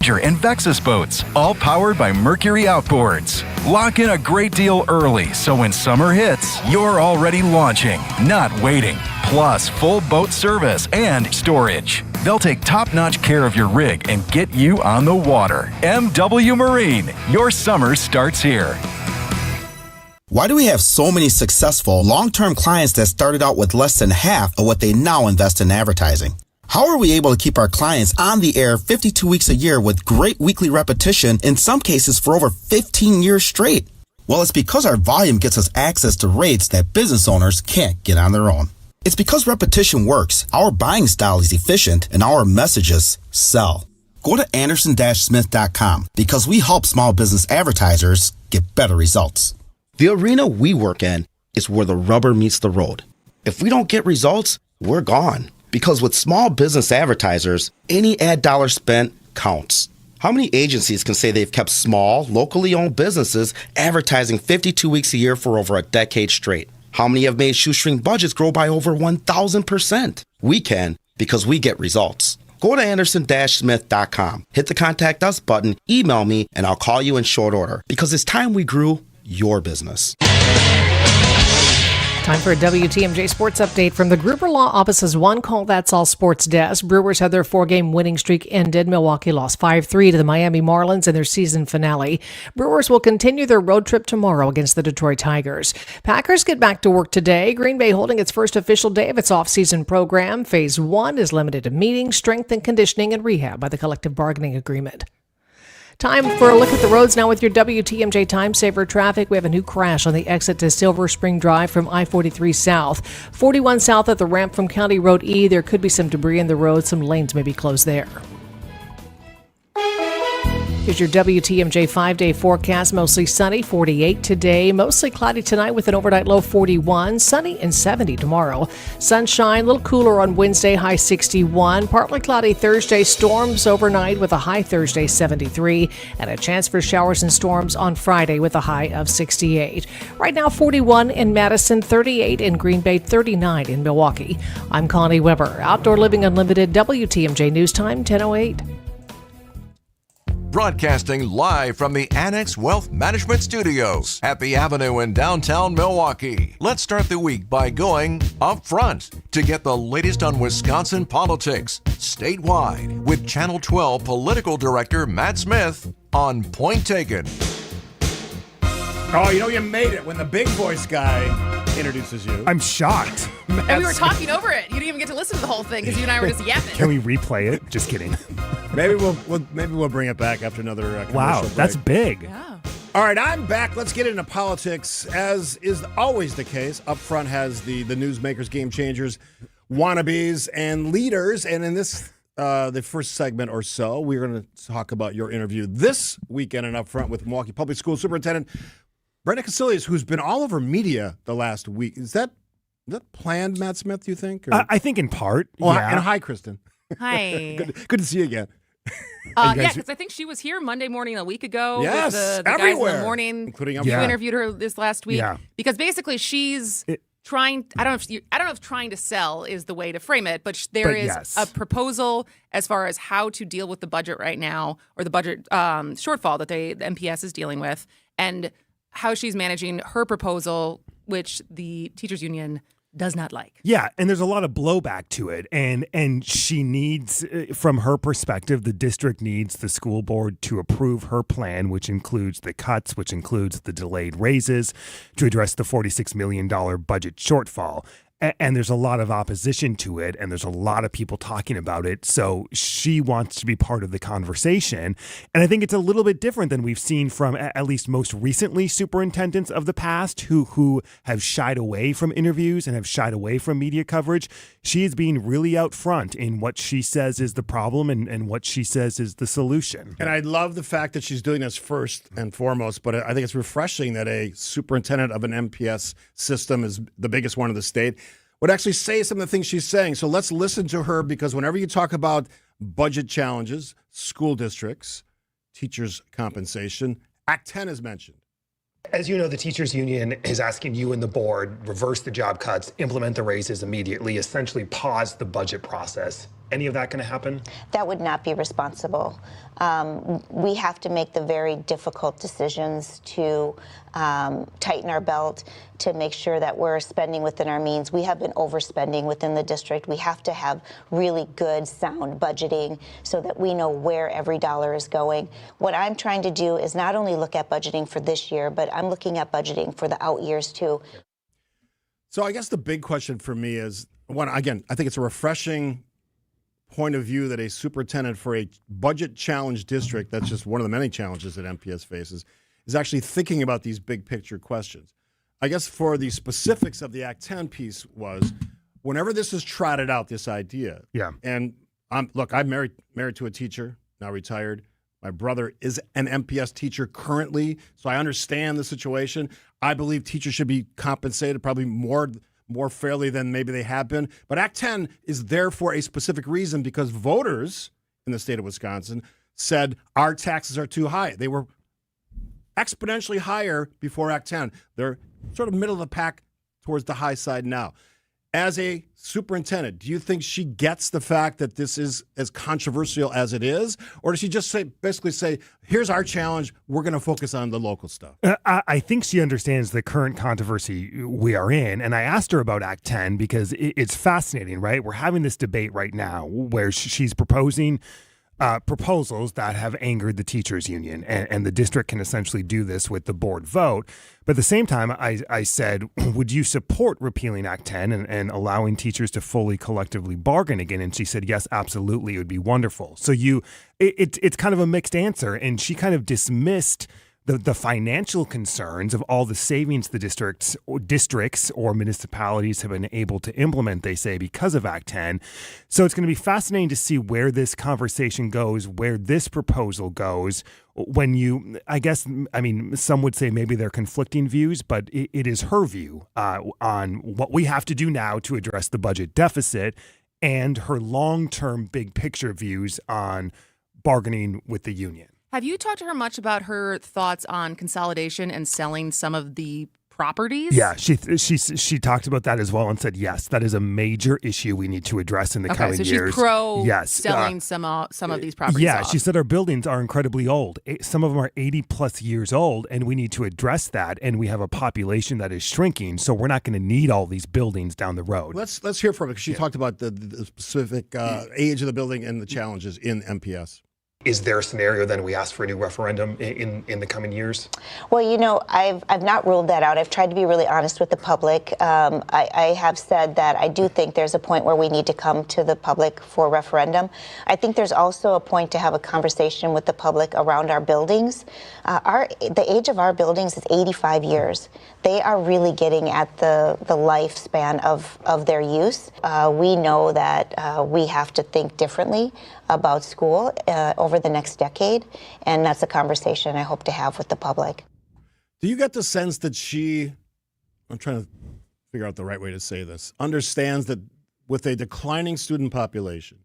Ranger, and Vexus boats, all powered by Mercury Outboards. Lock in a great deal early, so when summer hits, you're already launching, not waiting. Plus, full boat service and storage. They'll take top-notch care of your rig and get you on the water. MW Marine, your summer starts here. Why do we have so many successful, long-term clients that started out with less than half of what they now invest in advertising? How are we able to keep our clients on the air 52 weeks a year with great weekly repetition, in some cases for over 15 years straight? Well, it's because our volume gets us access to rates that business owners can't get on their own. It's because repetition works, our buying style is efficient, and our messages sell. Go to Anderson-Smith.com because we help small business advertisers get better results. The arena we work in is where the rubber meets the road. If we don't get results, we're gone. Because with small business advertisers, any ad dollar spent counts. How many agencies can say they've kept small, locally owned businesses advertising 52 weeks a year for over a decade straight? How many have made shoestring budgets grow by over 1,000%? We can, because we get results. Go to Anderson-Smith.com, hit the Contact Us button, email me, and I'll call you in short order. Because it's time we grew your business. Time for a WTMJ Sports Update from the Gruber Law Office's One Call That's All Sports Desk. Brewers had their 4-game winning streak ended. Milwaukee lost 5-3 to the Miami Marlins in their season finale. Brewers will continue their road trip tomorrow against the Detroit Tigers. Packers get back to work today. Green Bay holding its first official day of its off-season program. Phase 1 is limited to meetings, strength and conditioning, and rehab by the collective bargaining agreement. Time for a look at the roads now with your WTMJ Time Saver traffic. We have a new crash on the exit to Silver Spring Drive from I-43 South. 41 south at the ramp from County Road E. There could be some debris in the road. Some lanes may be closed there. Here's your WTMJ 5-day forecast. Mostly sunny, 48 today. Mostly cloudy tonight with an overnight low 41. Sunny and 70 tomorrow. Sunshine, a little cooler on Wednesday, high 61. Partly cloudy Thursday. Storms overnight with a high Thursday 73. And a chance for showers and storms on Friday with a high of 68. Right now 41 in Madison, 38 in Green Bay, 39 in Milwaukee. I'm Connie Weber. Outdoor Living Unlimited, WTMJ News Time, 10:08. Broadcasting live from the Annex Wealth Management Studios at the Avenue in downtown Milwaukee. Let's start the week by going up front to get the latest on Wisconsin politics statewide with Channel 12 Political Director Matt Smith on Point Taken. Oh, you made it when the big voice guy introduces you. I'm shocked. And we were talking over it. You didn't even get to listen to the whole thing because you and I were just yapping. Can we replay it? Just kidding. Maybe we'll bring it back after another commercial Wow, break. that's big. Yeah. All right, I'm back. Let's get into politics. As is always the case, up front has the newsmakers, game changers, wannabes, and leaders. And in this, the first segment or so, we're going to talk about your interview this weekend and up front with Milwaukee Public School Superintendent Brenda Casilius, who's been all over media the last week. Is that planned, Matt Smith, you think? Or? I think in part, Oh, yeah. and hi, Kristen. Hi. Good to see you again. Yeah, because I think she was here Monday morning a week ago. Yes, with the everywhere. guys in the morning. Including You Yeah. interviewed her this last week. Yeah. Because basically she's trying. I don't know if trying to sell is the way to frame it, but there is yes. a proposal as far as how to deal with the budget right now, or the budget shortfall that the MPS is dealing with, and how she's managing her proposal, which the teachers union does not like. Yeah, and there's a lot of blowback to it, and she needs, from her perspective, the district needs the school board to approve her plan, which includes the cuts, which includes the delayed raises to address the $46 million budget shortfall. And there's a lot of opposition to it, and there's a lot of people talking about it. So she wants to be part of the conversation. And I think it's a little bit different than we've seen from, at least most recently, superintendents of the past who have shied away from interviews and have shied away from media coverage. She is being really out front in what she says is the problem and what she says is the solution. And I love the fact that she's doing this first and foremost, but I think it's refreshing that a superintendent of an MPS system is the biggest one in the state would actually say some of the things she's saying. So let's listen to her, because whenever you talk about budget challenges, school districts, teachers' compensation, Act 10 is mentioned. As you know, the teachers union is asking you and the board reverse the job cuts, implement the raises immediately, essentially pause the budget process. any of that going to happen? That would not be responsible. We have to make the very difficult decisions to tighten our belt, to make sure that we're spending within our means. We have been overspending within the district. We have to have really good, sound budgeting so that we know where every dollar is going. What I'm trying to do is not only look at budgeting for this year, but I'm looking at budgeting for the out years too. So I guess the big question for me is, one, again, I think it's a refreshing point of view that a superintendent for a budget-challenged district, that's just one of the many challenges that MPS faces, is actually thinking about these big-picture questions. I guess for the specifics of the Act 10 piece was, whenever this is trotted out, this idea, and I'm married to a teacher, now retired. My brother is an MPS teacher currently, so I understand the situation. I believe teachers should be compensated probably more fairly than maybe they have been. But Act 10 is there for a specific reason, because voters in the state of Wisconsin said our taxes are too high. They were exponentially higher before Act 10. They're sort of middle of the pack towards the high side now. As a superintendent, do you think she gets the fact that this is as controversial as it is? Or does she just basically say, here's our challenge, we're going to focus on the local stuff? I think she understands the current controversy we are in. And I asked her about Act 10 because it's fascinating, right? We're having this debate right now where she's proposing proposals that have angered the teachers union, and the district can essentially do this with the board vote. But at the same time, I said, would you support repealing Act 10 and allowing teachers to fully collectively bargain again? And she said, yes, absolutely. It would be wonderful. So it's kind of a mixed answer. And she kind of dismissed the financial concerns of all the savings the districts or municipalities have been able to implement, they say, because of Act 10. So it's going to be fascinating to see where this conversation goes, where this proposal goes. Some would say maybe they're conflicting views, but it is her view on what we have to do now to address the budget deficit, and her long-term big picture views on bargaining with the union. Have you talked to her much about her thoughts on consolidation and selling some of the properties? Yeah, she talked about that as well and said, yes, that is a major issue we need to address in the coming years. So she's pro selling some of these properties off. She said our buildings are incredibly old. Some of them are 80 plus years old, and we need to address that. And we have a population that is shrinking, so we're not going to need all these buildings down the road. Let's hear from her, because she talked about the specific age of the building and the challenges in MPS. Is there a scenario then we ask for a new referendum in the coming years? Well, I've not ruled that out. I've tried to be really honest with the public. I have said that I do think there's a point where we need to come to the public for referendum. I think there's also a point to have a conversation with the public around our buildings. The age of our buildings is 85 years. They are really getting at the lifespan of their use. We know that we have to think differently about school over the next decade, and that's a conversation I hope to have with the public. Do you get the sense that I'm trying to figure out the right way to say this, understands that with a declining student population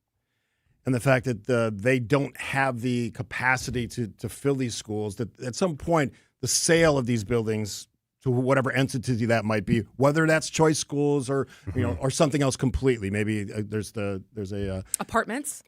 and the fact that they don't have the capacity to fill these schools, that at some point the sale of these buildings to whatever entity that might be, whether that's choice schools or or something else completely. Maybe there's apartments,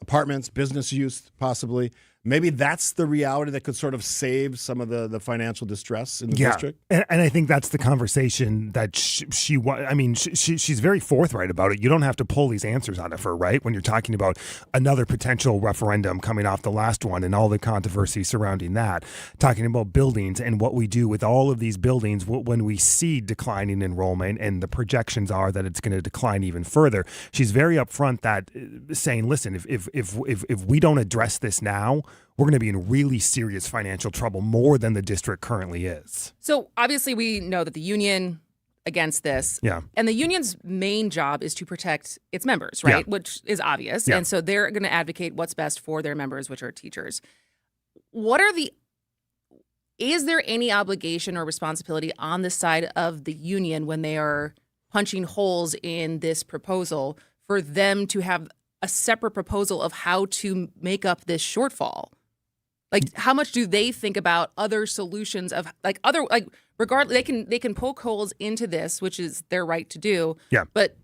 business use possibly. Maybe that's the reality that could sort of save some of the financial distress in the district. And I think that's the conversation that she's very forthright about it. You don't have to pull these answers out of her, right? When you're talking about another potential referendum coming off the last one and all the controversy surrounding that, talking about buildings and what we do with all of these buildings when we see declining enrollment and the projections are that it's going to decline even further. She's very upfront that saying, listen, if we don't address this now, we're going to be in really serious financial trouble, more than the district currently is. So obviously we know that the union against this. Yeah. And the union's main job is to protect its members, right? Yeah. Which is obvious. Yeah. And so they're going to advocate what's best for their members, which are teachers. Is there any obligation or responsibility on the side of the union when they are punching holes in this proposal for them to have a separate proposal of how to make up this shortfall? Like, how much do they think about other solutions of regardless, they can poke holes into this, which is their right to do. Yeah. But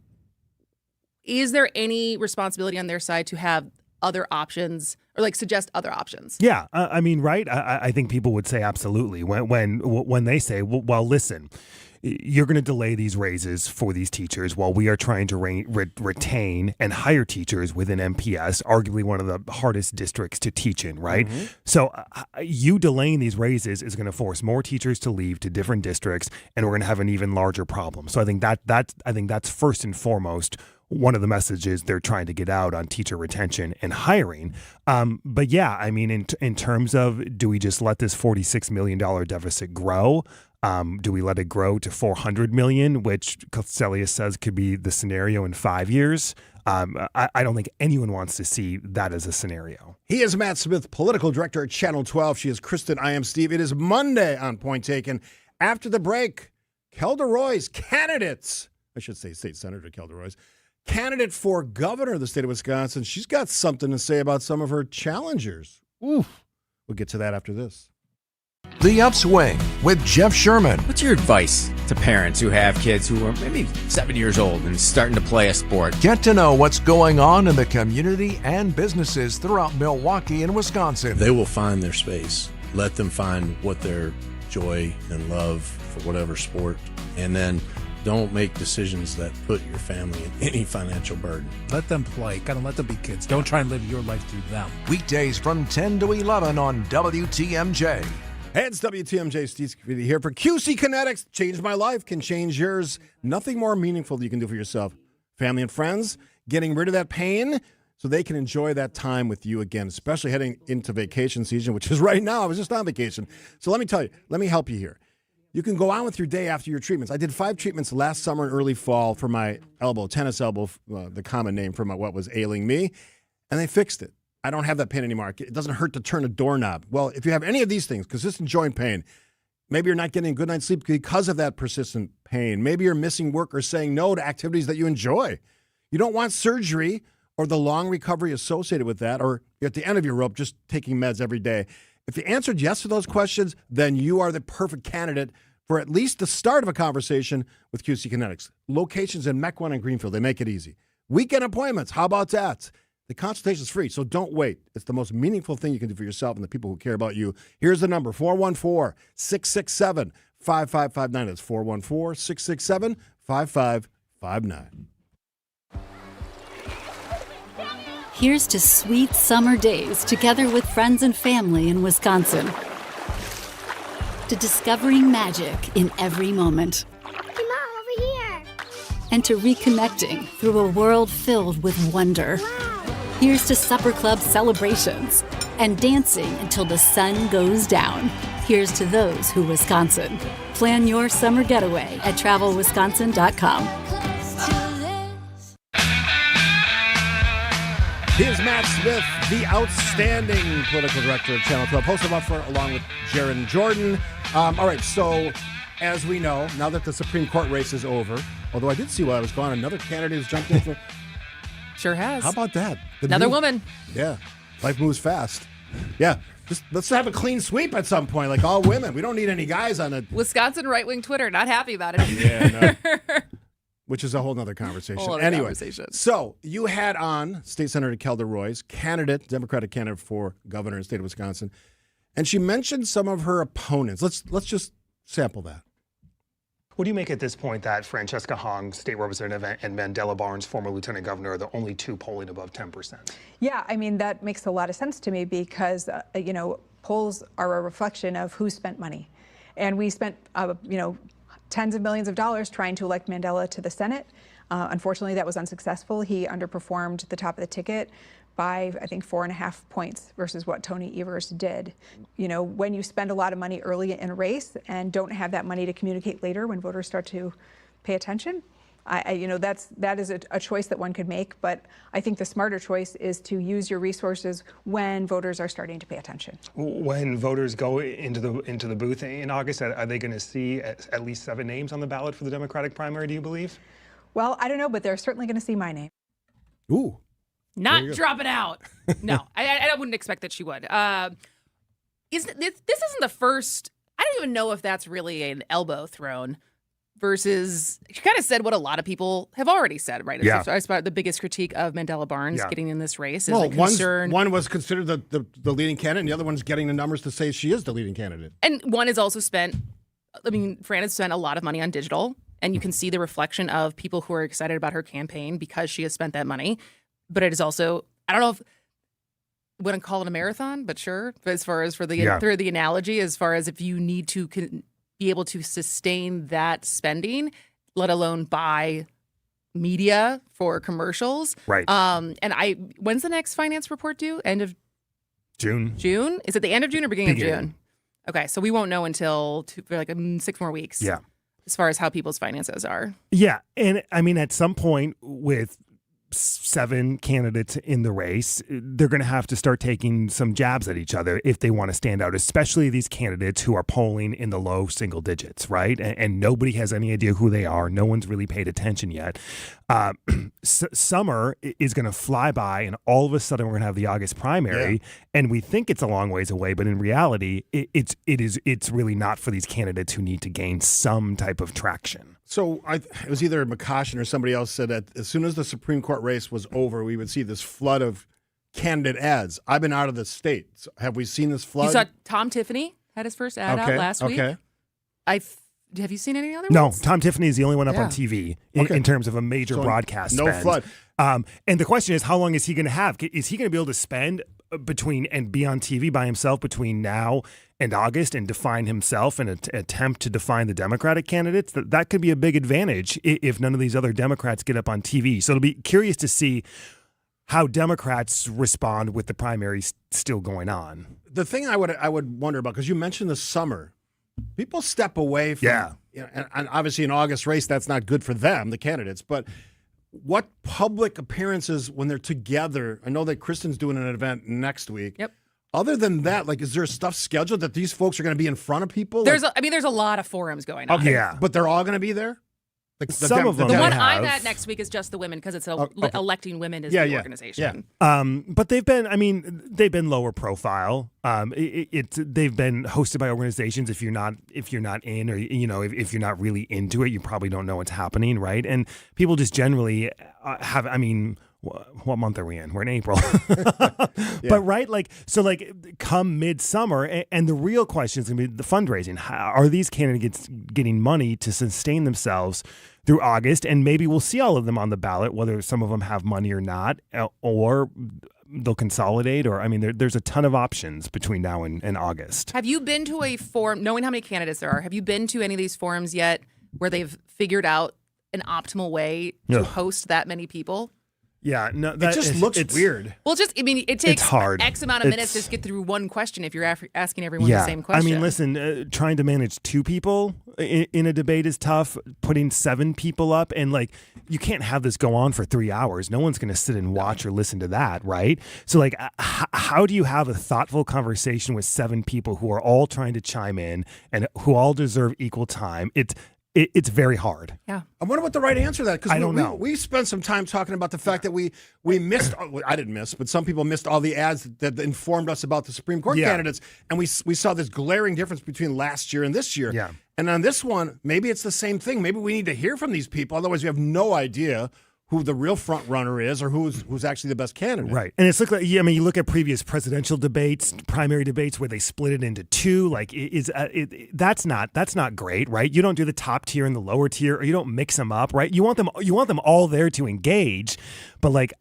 is there any responsibility on their side to have other options or like suggest other options? Yeah, I mean, right? I think people would say absolutely when they say, well, listen, you're going to delay these raises for these teachers while we are trying to retain and hire teachers within MPS, arguably one of the hardest districts to teach in, right? Mm-hmm. So you delaying these raises is going to force more teachers to leave to different districts, and we're going to have an even larger problem. So I think that's first and foremost one of the messages they're trying to get out on teacher retention and hiring. But yeah, I mean, in terms of, do we just let this $46 million deficit grow? Do we let it grow to $400 million, which Celius says could be the scenario in 5 years? I don't think anyone wants to see that as a scenario. He is Matt Smith, political director at Channel 12. She is Kristen. I am Steve. It is Monday on Point Taken. After the break, Kelda Roy's candidates, I should say State Senator Kelda Roy's, candidate for governor of the state of Wisconsin. She's got something to say about some of her challengers. Oof. We'll get to that after this. The Upswing with Jeff Sherman. What's your advice to parents who have kids who are maybe 7 years old and starting to play a sport? Get to know what's going on in the community and businesses throughout Milwaukee and Wisconsin. They will find their space. Let them find what their joy and love for whatever sport, and then don't make decisions that put your family in any financial burden. Let them play. Kind of let them be kids. Don't try and live your life through them. Weekdays from 10 to 11 on WTMJ. Hey, it's WTMJ. Steve Scafidi here for QC Kinetics. Changed my life, can change yours. Nothing more meaningful that you can do for yourself. Family and friends, getting rid of that pain so they can enjoy that time with you again, especially heading into vacation season, which is right now. I was just on vacation. So let me tell you, let me help you here. You can go on with your day after your treatments. I did 5 treatments last summer and early fall for my elbow, tennis elbow, the common name for what was ailing me, and they fixed it. I don't have that pain anymore. It doesn't hurt to turn a doorknob. Well, if you have any of these things, consistent joint pain, maybe you're not getting a good night's sleep because of that persistent pain. Maybe you're missing work or saying no to activities that you enjoy. You don't want surgery or the long recovery associated with that, or you're at the end of your rope just taking meds every day. If you answered yes to those questions, then you are the perfect candidate for at least the start of a conversation with QC Kinetics. Locations in Mequon and Greenfield, they make it easy. Weekend appointments, how about that? The consultation is free, so don't wait. It's the most meaningful thing you can do for yourself and the people who care about you. Here's the number, 414-667-5559. That's 414-667-5559. Here's to sweet summer days together with friends and family in Wisconsin. To discovering magic in every moment. Hey, Mom, over here. And to reconnecting through a world filled with wonder. Wow. Here's to supper club celebrations and dancing until the sun goes down. Here's to those who Wisconsin. Plan your summer getaway at travelwisconsin.com. Here's Matt Smith, the outstanding political director of Channel 12, host of Up Front along with Jaron Jordan. All right, so as we know, now that the Supreme Court race is over, although I did see while I was gone, another candidate has jumped in for... Sure has. How about that? Another woman. Yeah, life moves fast. Yeah, just let's have a clean sweep at some point, like all women. We don't need any guys on it. Wisconsin right-wing Twitter, not happy about it. Yeah, no. Which is a whole nother conversation. Anyway, so you had on State Senator Kelda Roy's candidate, Democratic candidate for governor in the state of Wisconsin, and she mentioned some of her opponents. Let's just sample that. What do you make at this point that Francesca Hong, state representative, and Mandela Barnes, former lieutenant governor, are the only two polling above 10%? Yeah, I mean, that makes a lot of sense to me because, polls are a reflection of who spent money. And we spent, tens of millions of dollars trying to elect Mandela to the Senate. Unfortunately, that was unsuccessful. He underperformed the top of the ticket by, I think, 4.5 points versus what Tony Evers did. You know, when you spend a lot of money early in a race and don't have that money to communicate later when voters start to pay attention, that is a choice that one could make. But I think the smarter choice is to use your resources when voters are starting to pay attention. When voters go into the booth in August, are they going to see at least 7 names on the ballot for the Democratic primary, do you believe? Well, I don't know, but they're certainly going to see my name. Ooh. Not drop it out. No, I wouldn't expect that she would. This isn't the first. I don't even know if that's really an elbow thrown. versus she kind of said what a lot of people have already said, right? Yeah. As far as the biggest critique of Mandela Barnes getting in this race is Well, a concern. one was considered the leading candidate, and the other one's getting the numbers to say she is the leading candidate. And one has also spent, Fran has spent a lot of money on digital, and you can see the reflection of people who are excited about her campaign because she has spent that money. But it is also, I don't know if I wouldn't call it a marathon, but sure. But as far as through the analogy, as far as if you need to be able to sustain that spending, let alone buy media for commercials. Right. When's the next finance report due? End of June. June? Is it the end of June or beginning of June? Okay, so we won't know until 6 more weeks. Yeah. As far as how people's finances are. Yeah. And I mean, at some point with 7 candidates in the race, they're going to have to start taking some jabs at each other if they want to stand out, especially these candidates who are polling in the low single digits, right? And nobody has any idea who they are. No one's really paid attention yet. Summer is going to fly by, and all of a sudden we're going to have the August primary, and we think it's a long ways away, but in reality, it's really not for these candidates who need to gain some type of traction. So it was either McCoshen or somebody else said that as soon as the Supreme Court race was over, we would see this flood of candidate ads. I've been out of the state. So have we seen this flood? You saw Tom Tiffany had his first ad out last week. Okay. Have you seen any other No, ones? Tom Tiffany is the only one up on TV in terms of a major broadcast no spend. flood. And the question is, how long is he going to have? Is he going to be able to spend between and be on TV by himself between now and August and define himself and attempt to define the Democratic candidates? That could be a big advantage if none of these other Democrats get up on TV. So it'll be curious to see how Democrats respond with the primaries still going on. The thing I would wonder about, because you mentioned the summer, people step away from, and obviously an August race, that's not good for them, the candidates, but what public appearances when they're together? I know that Kristen's doing an event next week. Yep. Other than that, is there stuff scheduled that these folks are going to be in front of people? There's a lot of forums going on. Okay, but they're all going to be there? Some of them. The one I'm at next week is just the women because it's electing women as the organization. But they've been lower profile. They've been hosted by organizations. If you're not in, or if you're not really into it, you probably don't know what's happening, right? And people just generally have. I mean, what month are we in? We're in April. But right, come midsummer, and the real question is going to be the fundraising. Are these candidates getting money to sustain themselves through August? And maybe we'll see all of them on the ballot, whether some of them have money or not, or they'll consolidate, or there's a ton of options between now and August. Have you been to a forum, knowing how many candidates there are, have you been to any of these forums yet where they've figured out an optimal way to host that many people? Yeah, no, it just looks weird. Well, it takes X amount of minutes to just get through one question if you're asking everyone the same question. Listen, trying to manage 2 people in a debate is tough. Putting 7 people up, and you can't have this go on for 3 hours. No one's going to sit and watch or listen to that, right? So, how do you have a thoughtful conversation with 7 people who are all trying to chime in and who all deserve equal time? It's very hard. Yeah. I wonder what the right answer to that, because I don't know. We spent some time talking about the fact that we missed, I didn't miss, but some people missed all the ads that informed us about the Supreme Court candidates, and we saw this glaring difference between last year and this year. Yeah. And on this one, maybe it's the same thing. Maybe we need to hear from these people, otherwise we have no idea who the real front runner is or who's actually the best candidate. Right. And it's you look at previous presidential debates, primary debates where they split it into 2, that's not great, right? You don't do the top tier and the lower tier, or you don't mix them up, right? You want them all there to engage, but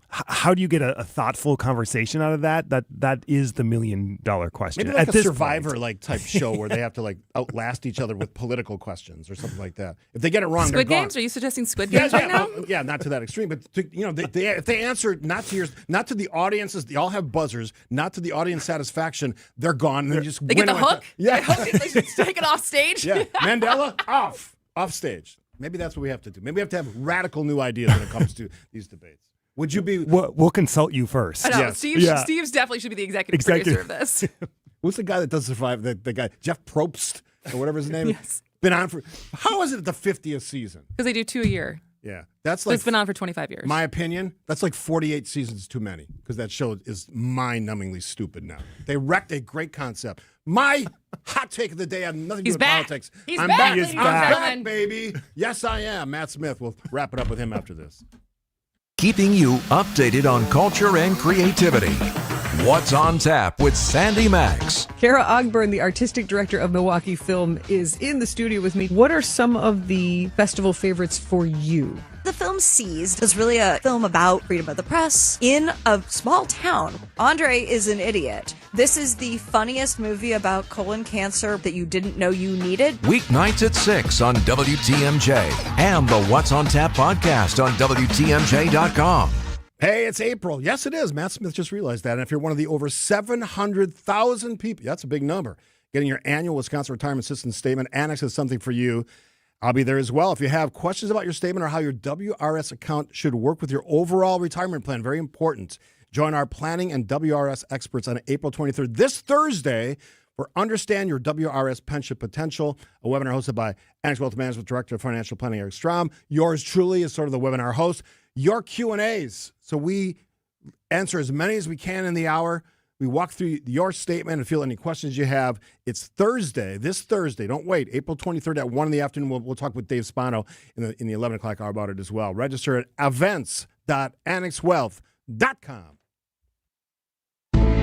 how do you get a thoughtful conversation out of that? That is the $1 million question. Maybe a Survivor type show where they have to outlast each other with political questions or something like that. If they get it wrong, Squid they're Games? gone. Are you suggesting Squid Games right now? Yeah, not to that extreme, but if they answer not to the audiences, they all have buzzers, not to the audience satisfaction, they're gone. And They get the hook. Yeah, they should take it off stage. Yeah, Mandela off stage. Maybe that's what we have to do. Maybe we have to have radical new ideas when it comes to these debates. Would you be? We'll consult you first. I know. Yes. Steve's definitely should be the executive producer of this. Who's the guy that does Survive? The guy Jeff Probst or whatever his name is. Yes. Been on for. How is it the 50th season? Because they do 2 a year. Yeah. That's So like, it's been on for 25 years. my opinion, that's like 48 seasons too many because that show is mind-numbingly stupid now. They wrecked a great concept. My hot take of the day had nothing to do with politics. He's I'm back, back. ladies and I'm back, gentlemen. baby. Yes, I am. Matt Smith. We'll wrap it up with him after this. Keeping you updated on culture and creativity. What's on Tap with Sandy Max. Kara Ogburn, the artistic director of Milwaukee Film, is in the studio with me. What are some of the festival favorites for you? The film Seized is really a film about freedom of the press in a small town. Andre is an idiot. This is the funniest movie about colon cancer that you didn't know you needed. Weeknights at 6 on WTMJ and the What's on Tap podcast on WTMJ.com. Hey, it's April. Yes, it is. Matt Smith just realized that. And if you're one of the over 700,000 people, that's a big number, getting your annual Wisconsin Retirement Systems Statement, Annex has something for you. I'll be there as well. If you have questions about your statement or how your WRS account should work with your overall retirement plan, very important. Join our planning and WRS experts on April 23rd, this Thursday, for Understand Your WRS Pension Potential, a webinar hosted by Annex Wealth Management Director of Financial Planning, Eric Strom. Yours truly is sort of the webinar host. Your Q&As. So we answer as many as we can in the hour. We walk through your statement and field any questions you have. It's Thursday, this Thursday. Don't wait. April 23rd at 1 in the afternoon. We'll talk with Dave Spano in the 11 o'clock hour about it as well. Register at events.annexwealth.com.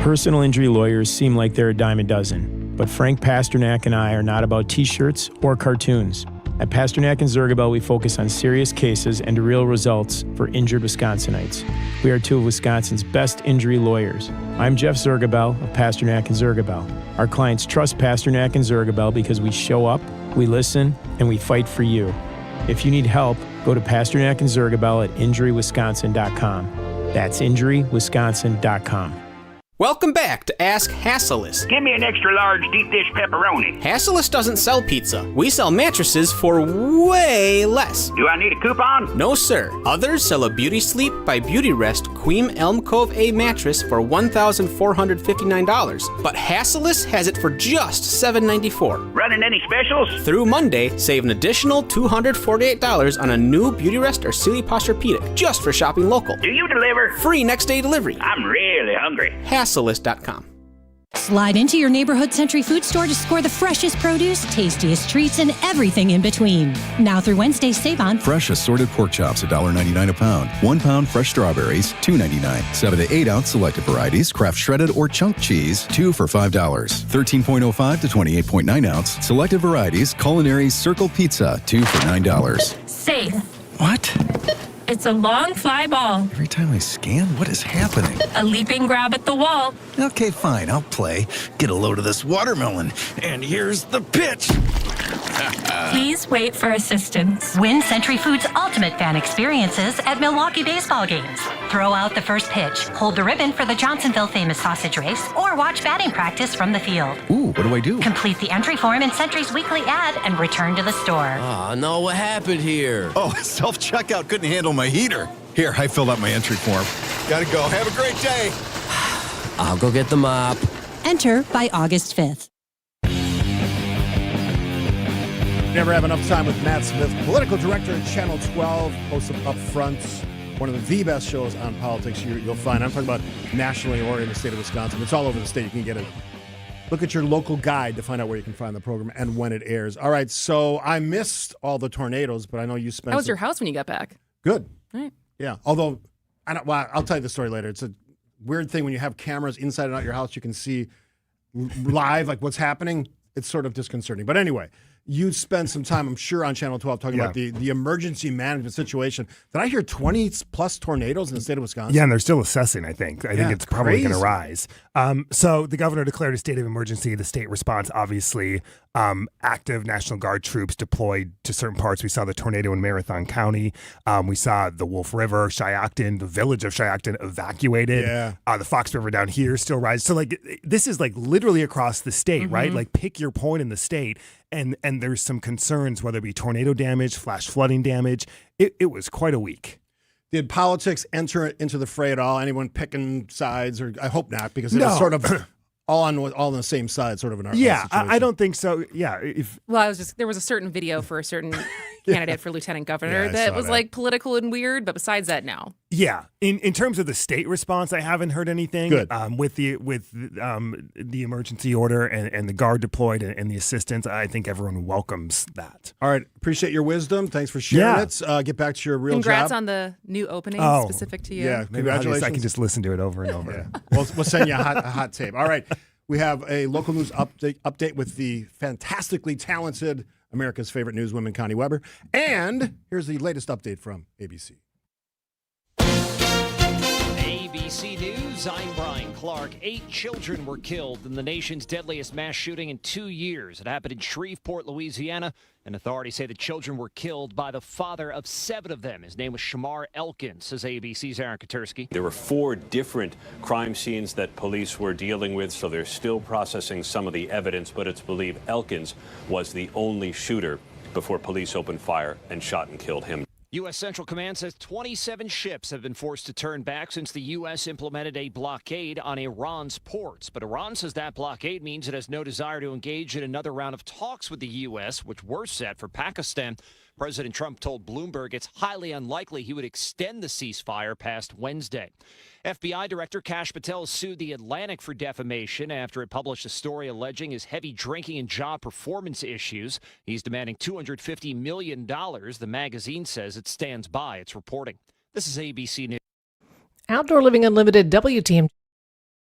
Personal injury lawyers seem like they're a dime a dozen, but Frank Pasternak and I are not about T-shirts or cartoons. At Pasternak and Zergabel, we focus on serious cases and real results for injured Wisconsinites. We are two of Wisconsin's best injury lawyers. I'm Jeff Zergabel of Pasternak and Zergabel. Our clients trust Pasternak and Zergabel because we show up, we listen, and we fight for you. If you need help, go to Pasternak and Zergabel at injurywisconsin.com. That's injurywisconsin.com. Welcome back to Ask Hasselus. Give me an extra large deep dish pepperoni. Hasselus doesn't sell pizza. We sell mattresses for way less. Do I need a coupon? No, sir. Others sell a Beauty Sleep by Beauty Rest Queen Elm Cove A mattress for $1,459. But Hasselus has it for just $794. Running any specials? Through Monday, save an additional $248 on a new Beauty Rest or Sealy Posturepedic just for shopping local. Do you deliver? Free next day delivery. I'm really hungry. Hasselus.com. Slide into your neighborhood Century Food Store to score the freshest produce, tastiest treats, and everything in between. Now through Wednesday, save on fresh assorted pork chops, $1.99 a pound. 1 pound fresh strawberries, $2.99. 7 to 8 ounce selected varieties, Kraft shredded or chunk cheese, 2 for $5. 13.05 to 28.9 ounce selected varieties, culinary circle pizza, 2 for $9. Safe. What? It's a long fly ball. Every time I scan, what is happening? A leaping grab at the wall. Okay, fine, I'll play. Get a load of this watermelon. And here's the pitch. Please wait for assistance. Win Century Foods' ultimate fan experiences at Milwaukee baseball games. Throw out the first pitch, hold the ribbon for the Johnsonville famous sausage race, or watch batting practice from the field. Ooh, what do I do? Complete the entry form in Century's weekly ad and return to the store. Oh, no, what happened here? Oh, self-checkout couldn't handle my heater. Here, I filled out my entry form. Gotta go. Have a great day. I'll go get the mop. Enter by August 5th. Never have enough time with Matt Smith, political director at Channel 12, host of Up Front, one of the best shows on politics you'll find. I'm talking about nationally or in the state of Wisconsin. It's all over the state. You can get it. Look at your local guide to find out where you can find the program and when it airs. All right, so I missed all the tornadoes, but I know you spent. How was your house when you got back? Good. Right. Yeah, although I'll tell you the story later. It's a weird thing when you have cameras inside and out your house. You can see live like what's happening. It's sort of disconcerting. But anyway, you spent some time, I'm sure, on Channel 12 talking about the emergency management situation. Did I hear 20-plus tornadoes in the state of Wisconsin? Yeah, and they're still assessing, I think. I think it's probably going to crazy. rise. So the governor declared a state of emergency. The state response, obviously, active National Guard troops deployed to certain parts. We saw the tornado in Marathon County. We saw the Wolf River, Shiocton, the village of Shiocton evacuated. Yeah. The Fox River down here still rises. So, this is, literally across the state, right? Like, pick your point in the state. And there's some concerns, whether it be tornado damage, flash flooding damage. It was quite a week. Did politics enter into the fray at all? Anyone picking sides? Or I hope not, because it was sort of all on the same side, sort of in our Yeah, situation. I don't think so. Yeah. Well, there was a certain video for a certain candidate for lieutenant governor that was like political and weird. But besides that, no. Yeah, in terms of the state response, I haven't heard anything. Good. With the emergency order and the guard deployed and the assistance, I think everyone welcomes that. All right, appreciate your wisdom. Thanks for sharing it. Get back to your real Congrats job. on the new opening specific to you. Yeah, congratulations. I can just listen to it over and over. Yeah. We'll send you a hot tape. All right, we have a local news update with the fantastically talented America's favorite newswoman, Connie Weber. And here's the latest update from ABC. ABC News, I'm Brian Clark. 8 children were killed in the nation's deadliest mass shooting in 2 years. It happened in Shreveport, Louisiana, and authorities say the children were killed by the father of 7 of them. His name was Shamar Elkins, says ABC's Aaron Katursky. There were 4 different crime scenes that police were dealing with, so they're still processing some of the evidence, but it's believed Elkins was the only shooter before police opened fire and shot and killed him. U.S. Central Command says 27 ships have been forced to turn back since the U.S. implemented a blockade on Iran's ports. But Iran says that blockade means it has no desire to engage in another round of talks with the U.S., which were set for Pakistan. President Trump told Bloomberg it's highly unlikely he would extend the ceasefire past Wednesday. FBI Director Kash Patel sued The Atlantic for defamation after it published a story alleging his heavy drinking and job performance issues. He's demanding $250 million. The magazine says it stands by its reporting. This is ABC News. Outdoor Living Unlimited, WTM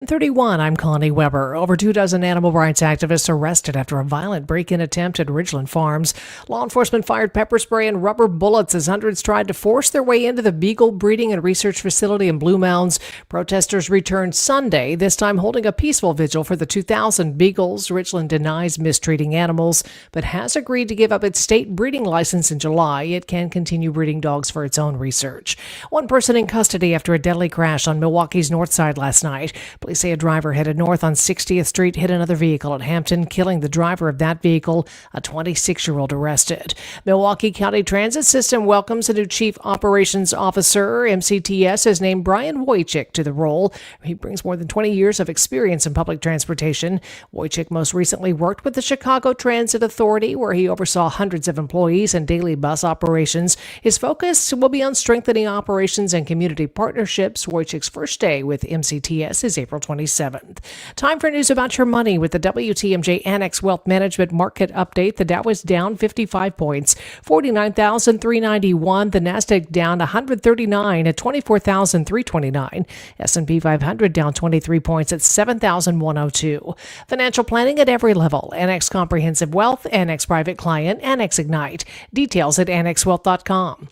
31, I'm Connie Weber. Over 24 animal rights activists arrested after a violent break-in attempt at Ridglan Farms. Law enforcement fired pepper spray and rubber bullets as hundreds tried to force their way into the beagle breeding and research facility in Blue Mounds. Protesters returned Sunday, this time holding a peaceful vigil for the 2,000 beagles. Ridglan denies mistreating animals, but has agreed to give up its state breeding license in July. It can continue breeding dogs for its own research. One person in custody after a deadly crash on Milwaukee's north side last night. Police say a driver headed north on 60th Street hit another vehicle at Hampton, killing the driver of that vehicle, a 26-year-old arrested. Milwaukee County Transit System welcomes a new Chief Operations Officer. MCTS has named Brian Wojcik to the role. He brings more than 20 years of experience in public transportation. Wojcik most recently worked with the Chicago Transit Authority, where he oversaw hundreds of employees and daily bus operations. His focus will be on strengthening operations and community partnerships. Wojcik's first day with MCTS is April 27th. Time for news about your money with the WTMJ Annex Wealth Management Market Update. The Dow is down 55 points, 49,391. The Nasdaq down 139 at 24,329. S&P 500 down 23 points at 7,102. Financial planning at every level. Annex Comprehensive Wealth, Annex Private Client, Annex Ignite. Details at annexwealth.com.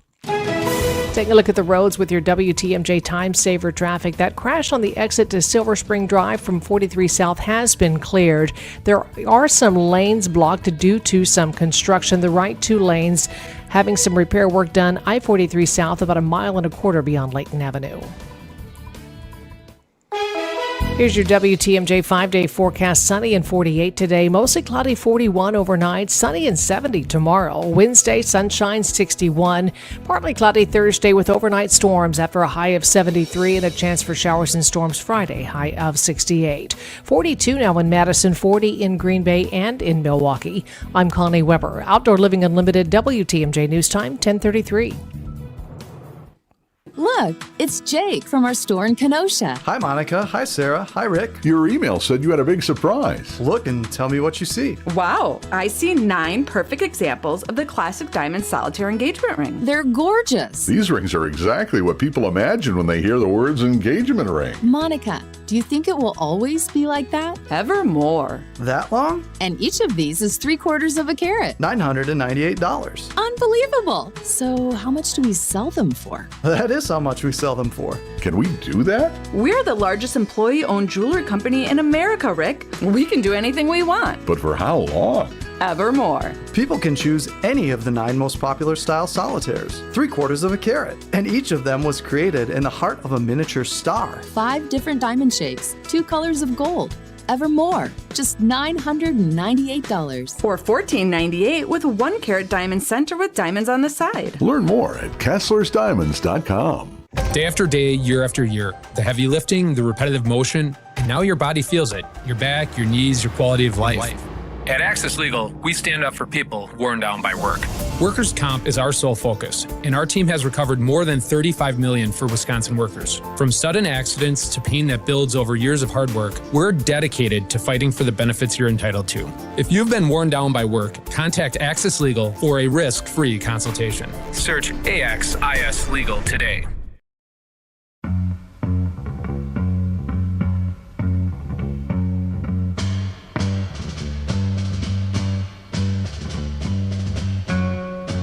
Taking a look at the roads with your WTMJ Time Saver traffic. That crash on the exit to Silver Spring Drive from 43 South has been cleared. There are some lanes blocked due to some construction. The right 2 lanes having some repair work done. I-43 South about 1.25 miles beyond Layton Avenue. Here's your WTMJ 5-day forecast. Sunny and 48 today. Mostly cloudy, 41 overnight. Sunny and 70 tomorrow. Wednesday, sunshine, 61. Partly cloudy Thursday with overnight storms after a high of 73 and a chance for showers and storms Friday, high of 68. 42 now in Madison, 40 in Green Bay and in Milwaukee. I'm Connie Weber. Outdoor Living Unlimited, WTMJ News Time, 10:33. Look, it's Jake from our store in Kenosha. Hi, Monica. Hi, Sarah. Hi, Rick. Your email said you had a big surprise. Look and tell me what you see. Wow, I see 9 perfect examples of the classic diamond solitaire engagement ring. They're gorgeous. These rings are exactly what people imagine when they hear the words engagement ring. Monica, do you think it will always be like that? Evermore. That long? And each of these is 3/4 of a carat. $998. Unbelievable. So how much do we sell them for? That is how much we sell them for. Can we do that? We're the largest employee-owned jewelry company in America, Rick. We can do anything we want. But for how long? Evermore. People can choose any of the 9 most popular style solitaires, 3/4 of a carat, and each of them was created in the heart of a miniature star. 5 different diamond shapes, 2 colors of gold. Evermore, just $998. Or $1498 with 1 carat diamond center with diamonds on the side. Learn more at KesslersDiamonds.com. Day after day, year after year, the heavy lifting, the repetitive motion, and now your body feels it. Your back, your knees, your quality of life. At Access Legal, we stand up for people worn down by work. Workers' comp is our sole focus, and our team has recovered more than $35 million for Wisconsin workers. From sudden accidents to pain that builds over years of hard work, we're dedicated to fighting for the benefits you're entitled to. If you've been worn down by work, contact Axis Legal for a risk-free consultation. Search AXIS Legal today.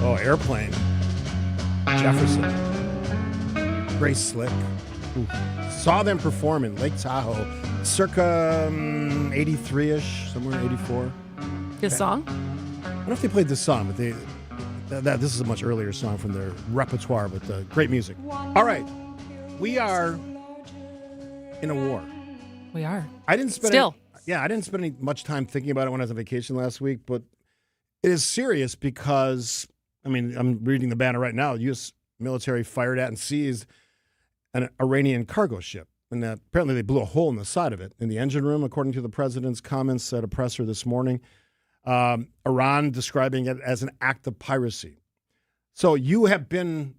Oh, Airplane. Jefferson. Grace Slick. Ooh. Saw them perform in Lake Tahoe circa 83-ish, somewhere 84. This song? I don't know if they played this song, but this is a much earlier song from their repertoire, but great music. All right. We are in a war. We are. I didn't spend I didn't spend any much time thinking about it when I was on vacation last week, but it is serious because I'm reading the banner right now. U.S. military fired at and seized an Iranian cargo ship. And apparently they blew a hole in the side of it in the engine room, according to the president's comments at a presser this morning. Iran describing it as an act of piracy. So you have been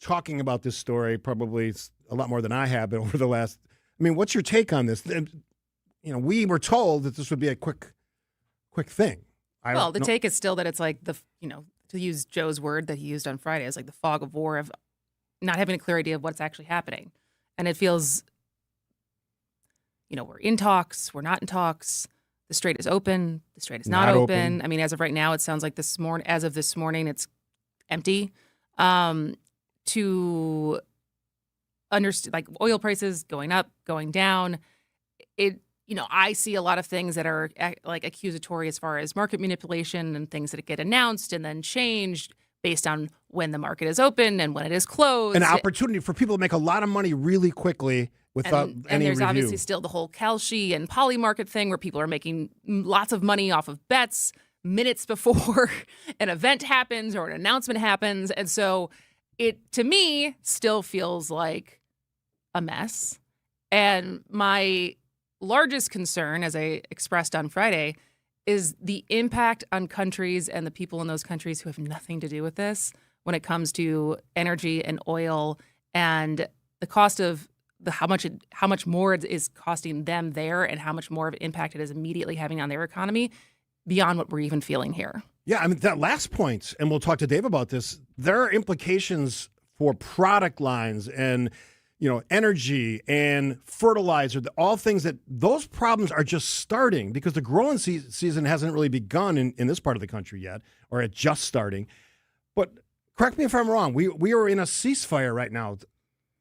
talking about this story probably a lot more than I have been over the last. What's your take on this? We were told that this would be a quick thing. The take is still that it's like to use Joe's word that he used on Friday, it's like the fog of war of not having a clear idea of what's actually happening. And it feels, we're in talks, we're not in talks. The strait is open, the strait is not open. As of right now, it sounds like this morning, it's empty. To understand, like oil prices going up, going down, I see a lot of things that are like accusatory as far as market manipulation and things that get announced and then changed based on when the market is open and when it is closed. An opportunity for people to make a lot of money really quickly without any and there's review. Obviously still the whole Kalshi and poly market thing where people are making lots of money off of bets minutes before an event happens or an announcement happens. And so it, to me, still feels like a mess. And my largest concern, as I expressed on Friday, is the impact on countries and the people in those countries who have nothing to do with this when it comes to energy and oil and the cost of how much more it is costing them there and how much more of an impact it is immediately having on their economy beyond what we're even feeling here. Yeah, that last point, and we'll talk to Dave about this, there are implications for product lines and energy and fertilizer, all things that those problems are just starting because the growing season hasn't really begun in this part of the country yet, or it's just starting. But correct me if I'm wrong. We are in a ceasefire right now,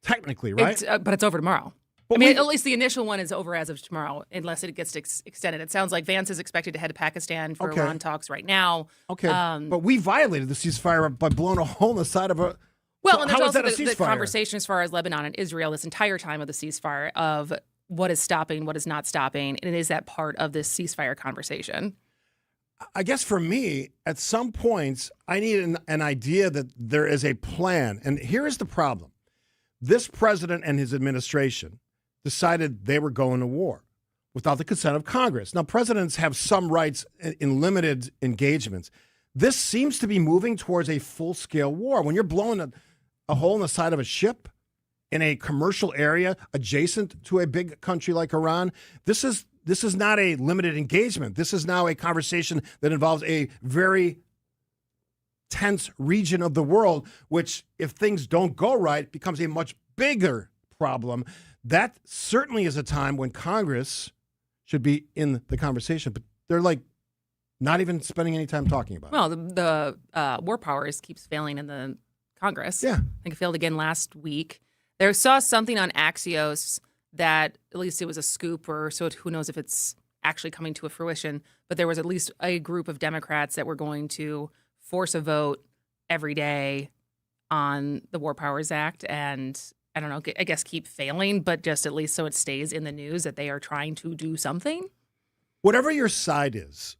technically, right? But it's over tomorrow. But at least the initial one is over as of tomorrow, unless it gets extended. It sounds like Vance is expected to head to Pakistan for Iran talks right now. Okay, but we violated the ceasefire by blowing a hole in the side of a. Well, and there's also the conversation as far as Lebanon and Israel this entire time of the ceasefire of what is stopping, what is not stopping, and is that part of this ceasefire conversation? I guess for me, at some points, I need an idea that there is a plan. And here is the problem. This president and his administration decided they were going to war without the consent of Congress. Now, presidents have some rights in limited engagements. This seems to be moving towards a full-scale war. When you're blowing a hole in the side of a ship in a commercial area adjacent to a big country like Iran, this is not a limited engagement. This is now a conversation that involves a very tense region of the world, which, if things don't go right, becomes a much bigger problem. That certainly is a time when Congress should be in the conversation, but they're like not even spending any time talking about it. Well, the war powers keeps failing in the Congress. Yeah. I think it failed again last week. There saw something on Axios that at least it was a scoop, or so who knows if it's actually coming to a fruition, but there was at least a group of Democrats that were going to force a vote every day on the War Powers Act, and I don't know, I guess keep failing, but just at least so it stays in the news that they are trying to do something. Whatever your side is,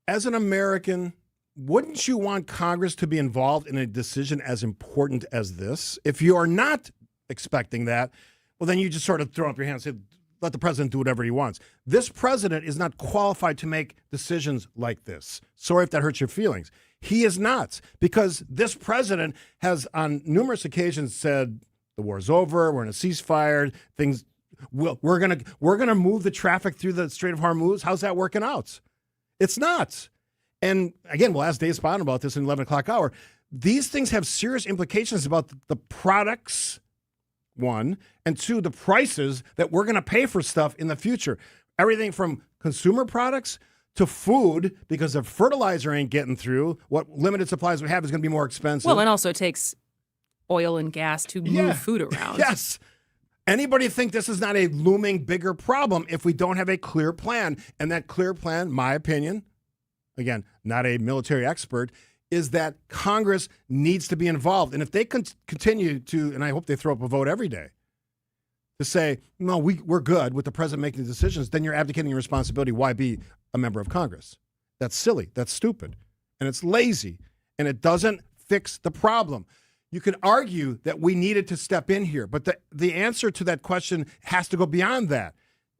as an American, wouldn't you want Congress to be involved in a decision as important as this? If you are not expecting that, well, then you just sort of throw up your hands and say, let the president do whatever he wants. This president is not qualified to make decisions like this. Sorry if that hurts your feelings. He is not, because this president has on numerous occasions said the war's over, we're in a ceasefire, things. We're gonna move the traffic through the Strait of Hormuz. How's that working out? It's not. And again, we'll ask Dave Spahn about this in 11 o'clock hour. These things have serious implications about the products, one, and two, the prices that we're going to pay for stuff in the future. Everything from consumer products to food, because the fertilizer ain't getting through. What limited supplies we have is going to be more expensive. Well, and also it takes oil and gas to move food around. Yes. Anybody think this is not a looming bigger problem if we don't have a clear plan? And that clear plan, my opinion, again, not a military expert, is that Congress needs to be involved. And if they continue to, and I hope they throw up a vote every day, to say, no, we're good with the president making the decisions, then you're abdicating your responsibility. Why be a member of Congress? That's silly. That's stupid. And it's lazy. And it doesn't fix the problem. You can argue that we needed to step in here, but the answer to that question has to go beyond that.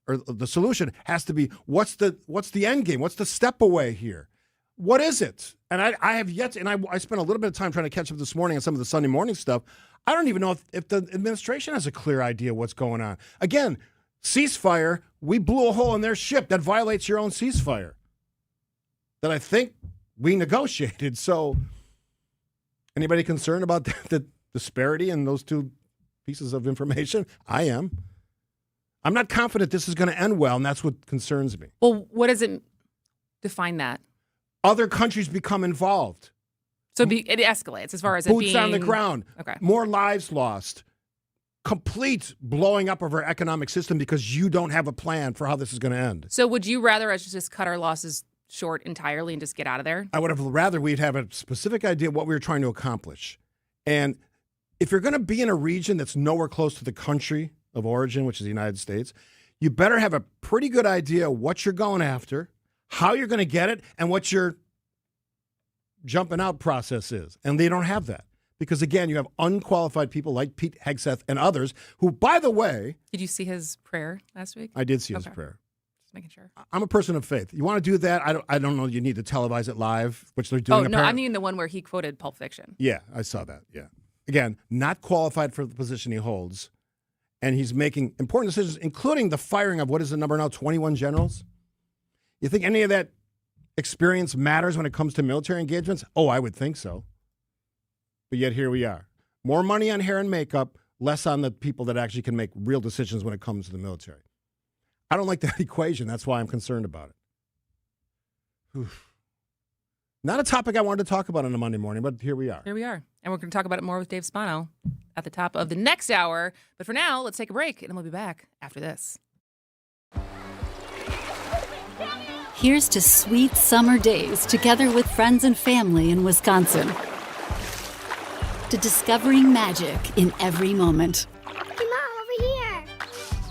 Or the solution has to be, what's the end game? What's the step away here? What is it? And I have yet to, and I spent a little bit of time trying to catch up this morning on some of the Sunday morning stuff. I don't even know if the administration has a clear idea what's going on. Again, ceasefire, we blew a hole in their ship. That violates your own ceasefire that I think we negotiated. So anybody concerned about the disparity in those two pieces of information? I am. I'm not confident this is going to end well, and that's what concerns me. Well, what does it define that? Other countries become involved. So it escalates as far as boots it being... on the ground. Okay. More lives lost. Complete blowing up of our economic system because you don't have a plan for how this is going to end. So would you rather us just cut our losses short entirely and just get out of there? I would have rather we'd have a specific idea of what we were trying to accomplish. And if you're going to be in a region that's nowhere close to the country of origin, which is the United States, you better have a pretty good idea of what you're going after, how you're going to get it, and what your jumping out process is. And they don't have that. Because, again, you have unqualified people like Pete Hegseth and others who, by the way... Did you see his prayer last week? I did see his prayer. Just making sure. I'm a person of faith. You want to do that? I don't know you need to televise it live, which they're doing. Oh, no, I mean the one where he quoted Pulp Fiction. Yeah, I saw that, yeah. Again, not qualified for the position he holds. And he's making important decisions, including the firing of, what is the number now, 21 generals? You think any of that experience matters when it comes to military engagements? Oh, I would think so. But yet here we are. More money on hair and makeup, less on the people that actually can make real decisions when it comes to the military. I don't like that equation. That's why I'm concerned about it. Oof. Not a topic I wanted to talk about on a Monday morning, but here we are. Here we are. And we're going to talk about it more with Dave Spano at the top of the next hour. But for now, let's take a break, and we'll be back after this. Here's to sweet summer days together with friends and family in Wisconsin. To discovering magic in every moment. Hey, Mom, over here.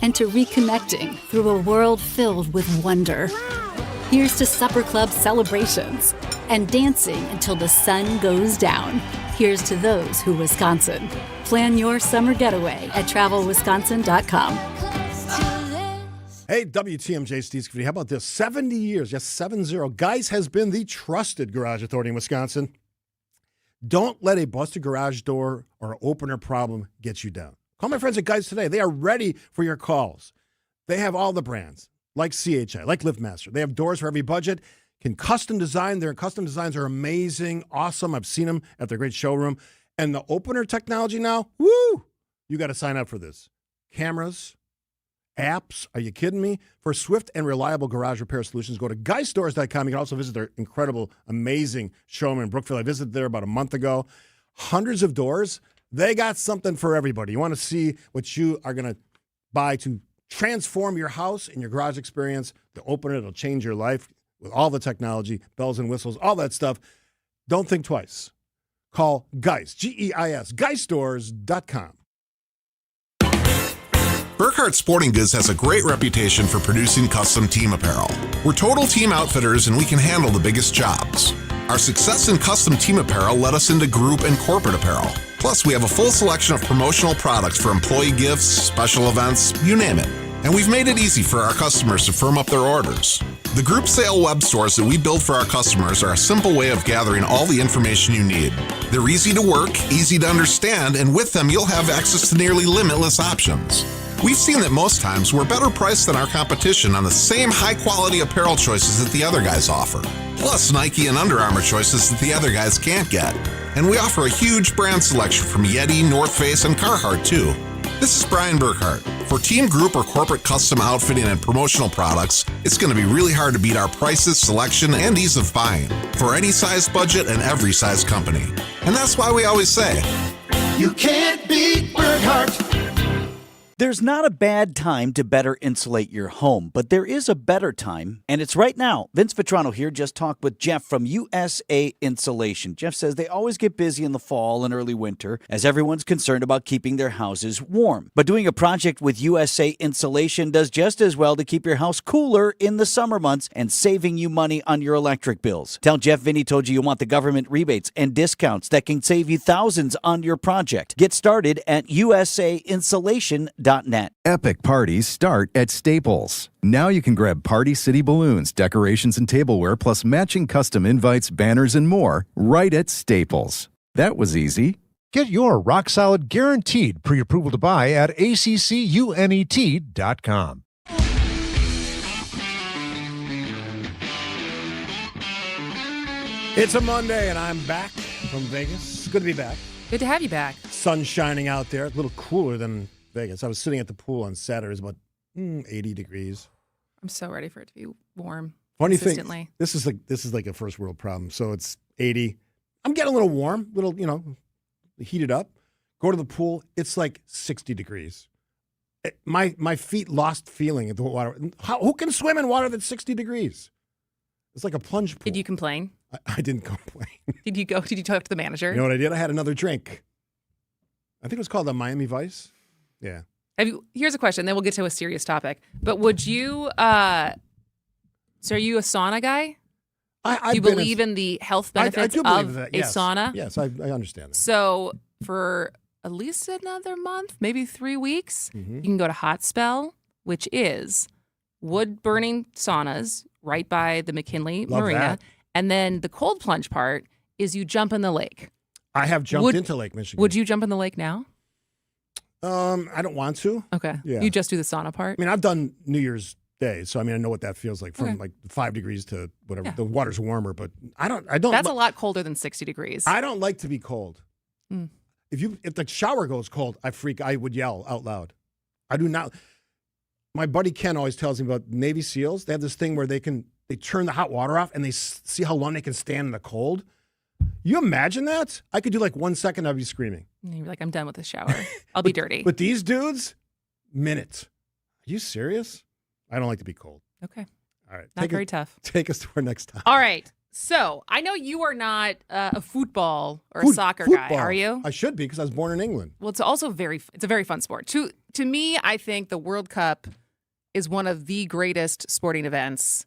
And to reconnecting through a world filled with wonder. Wow. Here's to supper club celebrations and dancing until the sun goes down. Here's to those who Wisconsin. Plan your summer getaway at travelwisconsin.com. Hey, WTMJ, Steve Scafidi. How about this? 70 years, yes, 70. Geis has been the trusted garage authority in Wisconsin. Don't let a busted garage door or opener problem get you down. Call my friends at Geis today. They are ready for your calls. They have all the brands, like CHI, like LiftMaster. They have doors for every budget, can custom design. Their custom designs are amazing, awesome. I've seen them at their great showroom. And the opener technology now, woo! You got to sign up for this. Cameras, apps, are you kidding me? For swift and reliable garage repair solutions, go to geistores.com. You can also visit their incredible, amazing showroom in Brookfield. I visited there about a month ago. Hundreds of doors. They got something for everybody. You want to see what you are going to buy to transform your house and your garage experience. The opener, it'll change your life with all the technology, bells and whistles, all that stuff. Don't think twice. Call Geis, G-E-I-S, geistores.com. Burkhardt Sporting Goods has a great reputation for producing custom team apparel. We're total team outfitters and we can handle the biggest jobs. Our success in custom team apparel led us into group and corporate apparel. Plus, we have a full selection of promotional products for employee gifts, special events, you name it. And we've made it easy for our customers to firm up their orders. The group sale web stores that we build for our customers are a simple way of gathering all the information you need. They're easy to work, easy to understand, and with them you'll have access to nearly limitless options. We've seen that most times we're better priced than our competition on the same high-quality apparel choices that the other guys offer. Plus Nike and Under Armour choices that the other guys can't get. And we offer a huge brand selection from Yeti, North Face, and Carhartt too. This is Brian Burkhart. For team, group, or corporate custom outfitting and promotional products, it's going to be really hard to beat our prices, selection, and ease of buying for any size budget and every size company. And that's why we always say, you can't beat Burkhart. There's not a bad time to better insulate your home, but there is a better time, and it's right now. Vince Vitrano here just talked with Jeff from USA Insulation. Jeff says they always get busy in the fall and early winter as everyone's concerned about keeping their houses warm. But doing a project with USA Insulation does just as well to keep your house cooler in the summer months and saving you money on your electric bills. Tell Jeff Vinny told you want the government rebates and discounts that can save you thousands on your project. Get started at usainsulation.net. Epic parties start at Staples. Now you can grab Party City balloons, decorations, and tableware, plus matching custom invites, banners, and more right at Staples. That was easy. Get your rock-solid guaranteed pre-approval to buy at accunet.com. It's a Monday, and I'm back from Vegas. Good to be back. Good to have you back. Sun shining out there. A little cooler than Vegas. I was sitting at the pool on Saturday. It was about 80 degrees. I'm so ready for it to be warm. Funny consistently. thing, this is like a first world problem. So it's 80. I'm getting a little warm, heated up. Go to the pool. It's like 60 degrees. My feet lost feeling at the water. Who can swim in water that's 60 degrees? It's like a plunge pool. Did you complain? I didn't complain. Did you talk to the manager? You know what I did? I had another drink. I think it was called the Miami Vice. Yeah. Here's a question, then we'll get to a serious topic. But would you, so are you a sauna guy? Do you believe in the health benefits of a sauna? Yes, I understand that. So for at least another month, maybe 3 weeks, you can go to Hot Spell, which is wood-burning saunas right by the McKinley Marina. That. And then the cold plunge part is you jump in the lake. I have jumped into Lake Michigan. Would you jump in the lake now? I don't want to. Okay. Yeah. You just do the sauna part? I mean, I've done New Year's Day, so I know what that feels like from like 5 degrees to whatever. Yeah. The water's warmer, but I don't. That's a lot colder than 60 degrees. I don't like to be cold. If the shower goes cold, I would yell out loud. I do not. My buddy Ken always tells me about Navy SEALs. They have this thing where they turn the hot water off and they see how long they can stand in the cold. You imagine that? I could do like 1 second, I'd be screaming. And you're like, I'm done with the shower. I'll be dirty. But these dudes, minutes. Are you serious? I don't like to be cold. Okay. All right. Not very tough. Take us to our next time. All right. So I know you are not a football or a soccer guy, are you? I should be because I was born in England. Well, it's also it's a very fun sport. To me, I think the World Cup is one of the greatest sporting events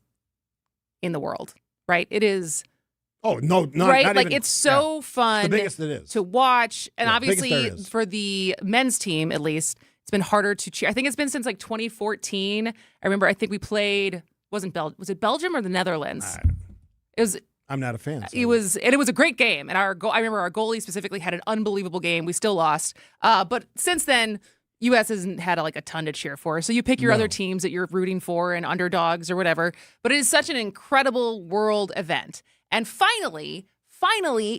in the world, right? It is. Oh, no, right? Not like even, it's so fun it's the biggest it is. To watch. And obviously is. For the men's team, at least, it's been harder to cheer. I think it's been since like 2014. I think we played, was it Belgium or the Netherlands? I'm not a fan. So. It was a great game. And I remember our goalie specifically had an unbelievable game. We still lost. But since then, U.S. hasn't had a ton to cheer for. So you pick your other teams that you're rooting for and underdogs or whatever. But it is such an incredible world event. And finally,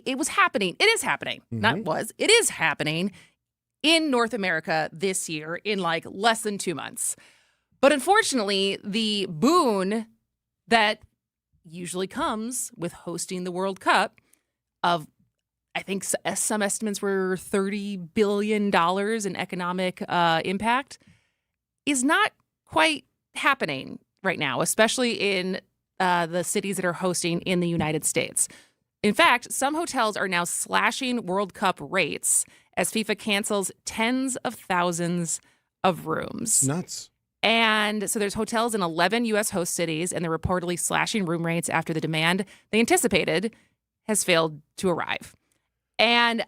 it was happening. It is happening. It is happening in North America this year in like less than 2 months. But unfortunately, the boon that usually comes with hosting the World Cup of, I think some estimates were $30 billion in economic impact, is not quite happening right now, especially in the cities that are hosting in the United States. In fact, some hotels are now slashing World Cup rates as FIFA cancels tens of thousands of rooms. Nuts. And so there's hotels in 11 U.S. host cities, and they're reportedly slashing room rates after the demand they anticipated has failed to arrive. And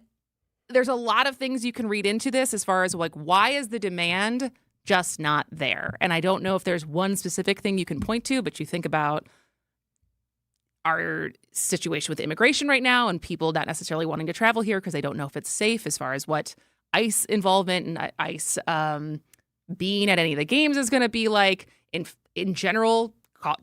there's a lot of things you can read into this as far as like, why is the demand just not there. And I don't know if there's one specific thing you can point to, but you think about our situation with immigration right now and people not necessarily wanting to travel here because they don't know if it's safe as far as what ICE involvement and ICE being at any of the games is going to be like. In general,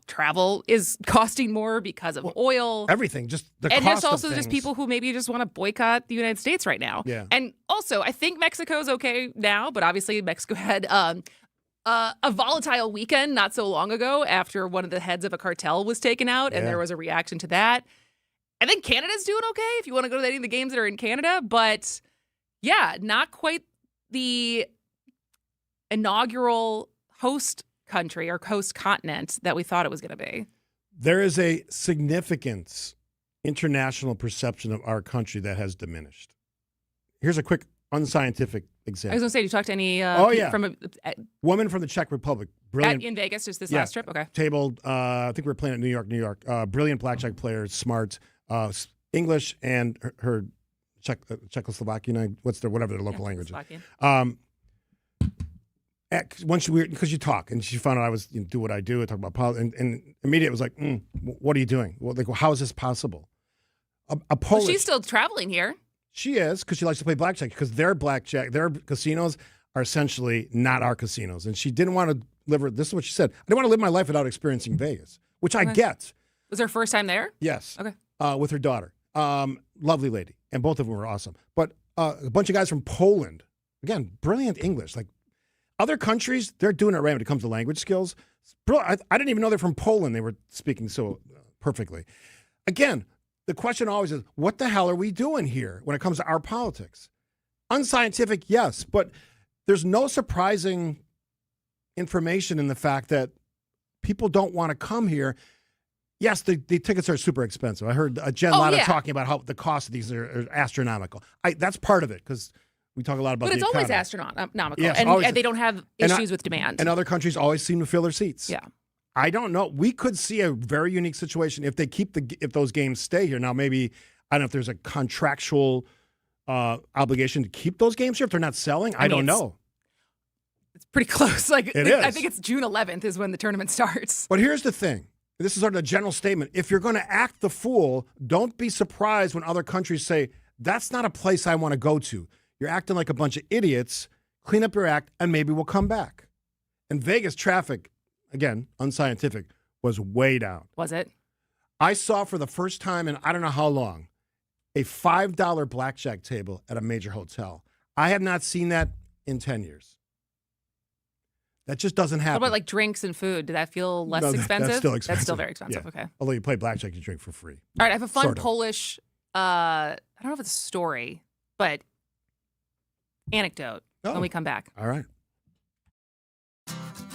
travel is costing more because of oil. Everything, just the and cost there's also of just things. people who maybe just want to boycott the United States right now. Yeah. And also, I think Mexico's okay now, but obviously Mexico had a volatile weekend not so long ago after one of the heads of a cartel was taken out, and there was a reaction to that. I think Canada's doing okay if you want to go to any of the games that are in Canada, but yeah, not quite the inaugural host country or host continent that we thought it was going to be. There is a significant international perception of our country that has diminished. Here's a quick unscientific example. I was going to say, did you talk to any from a woman from the Czech Republic? Brilliant. In Vegas, just this last trip? Okay. Tabled, I think we were playing at New York. Brilliant blackjack player, smart, English, and her Czechoslovakian, whatever their local language is. Because you talk, and she found out I was do what I do, I talk about politics, and immediately it was like, what are you doing? Well, like, how is this possible? A Polish. Well, she's still traveling here. She is, because she likes to play blackjack, because their casinos are essentially not our casinos. And she didn't want to live, this is what she said, I didn't want to live my life without experiencing Vegas, which I get. Was her first time there? Yes. Okay. With her daughter. Lovely lady. And both of them were awesome. But a bunch of guys from Poland, again, brilliant English. Like other countries, they're doing it right when it comes to language skills. I didn't even know they're from Poland. They were speaking so perfectly. Again, the question always is, what the hell are we doing here when it comes to our politics? Unscientific, yes, but there's no surprising information in the fact that people don't want to come here. Yes, the tickets are super expensive. I heard Jen Latta talking about how the cost of these are astronomical. That's part of it, because we talk a lot about but the it's always economy. astronomical, yes, and they don't have issues with demand. And other countries always seem to fill their seats. Yeah. I don't know. We could see a very unique situation if they if those games stay here. Now, maybe, I don't know if there's a contractual obligation to keep those games here if they're not selling. I don't know. It's pretty close. Like it is. I think it's June 11th is when the tournament starts. But here's the thing. This is sort of a general statement. If you're going to act the fool, don't be surprised when other countries say, that's not a place I want to go to. You're acting like a bunch of idiots. Clean up your act, and maybe we'll come back. And Vegas traffic, again, unscientific, was way down. Was it? I saw for the first time in I don't know how long a $5 blackjack table at a major hotel. I have not seen that in 10 years. That just doesn't happen. What about like drinks and food? Did that feel less expensive? That's still expensive. That's still very expensive. Yeah. Okay. Although you play blackjack, you drink for free. All right. I have a fun Sort of. Polish, I don't know if it's a story, but anecdote when we come back. All right.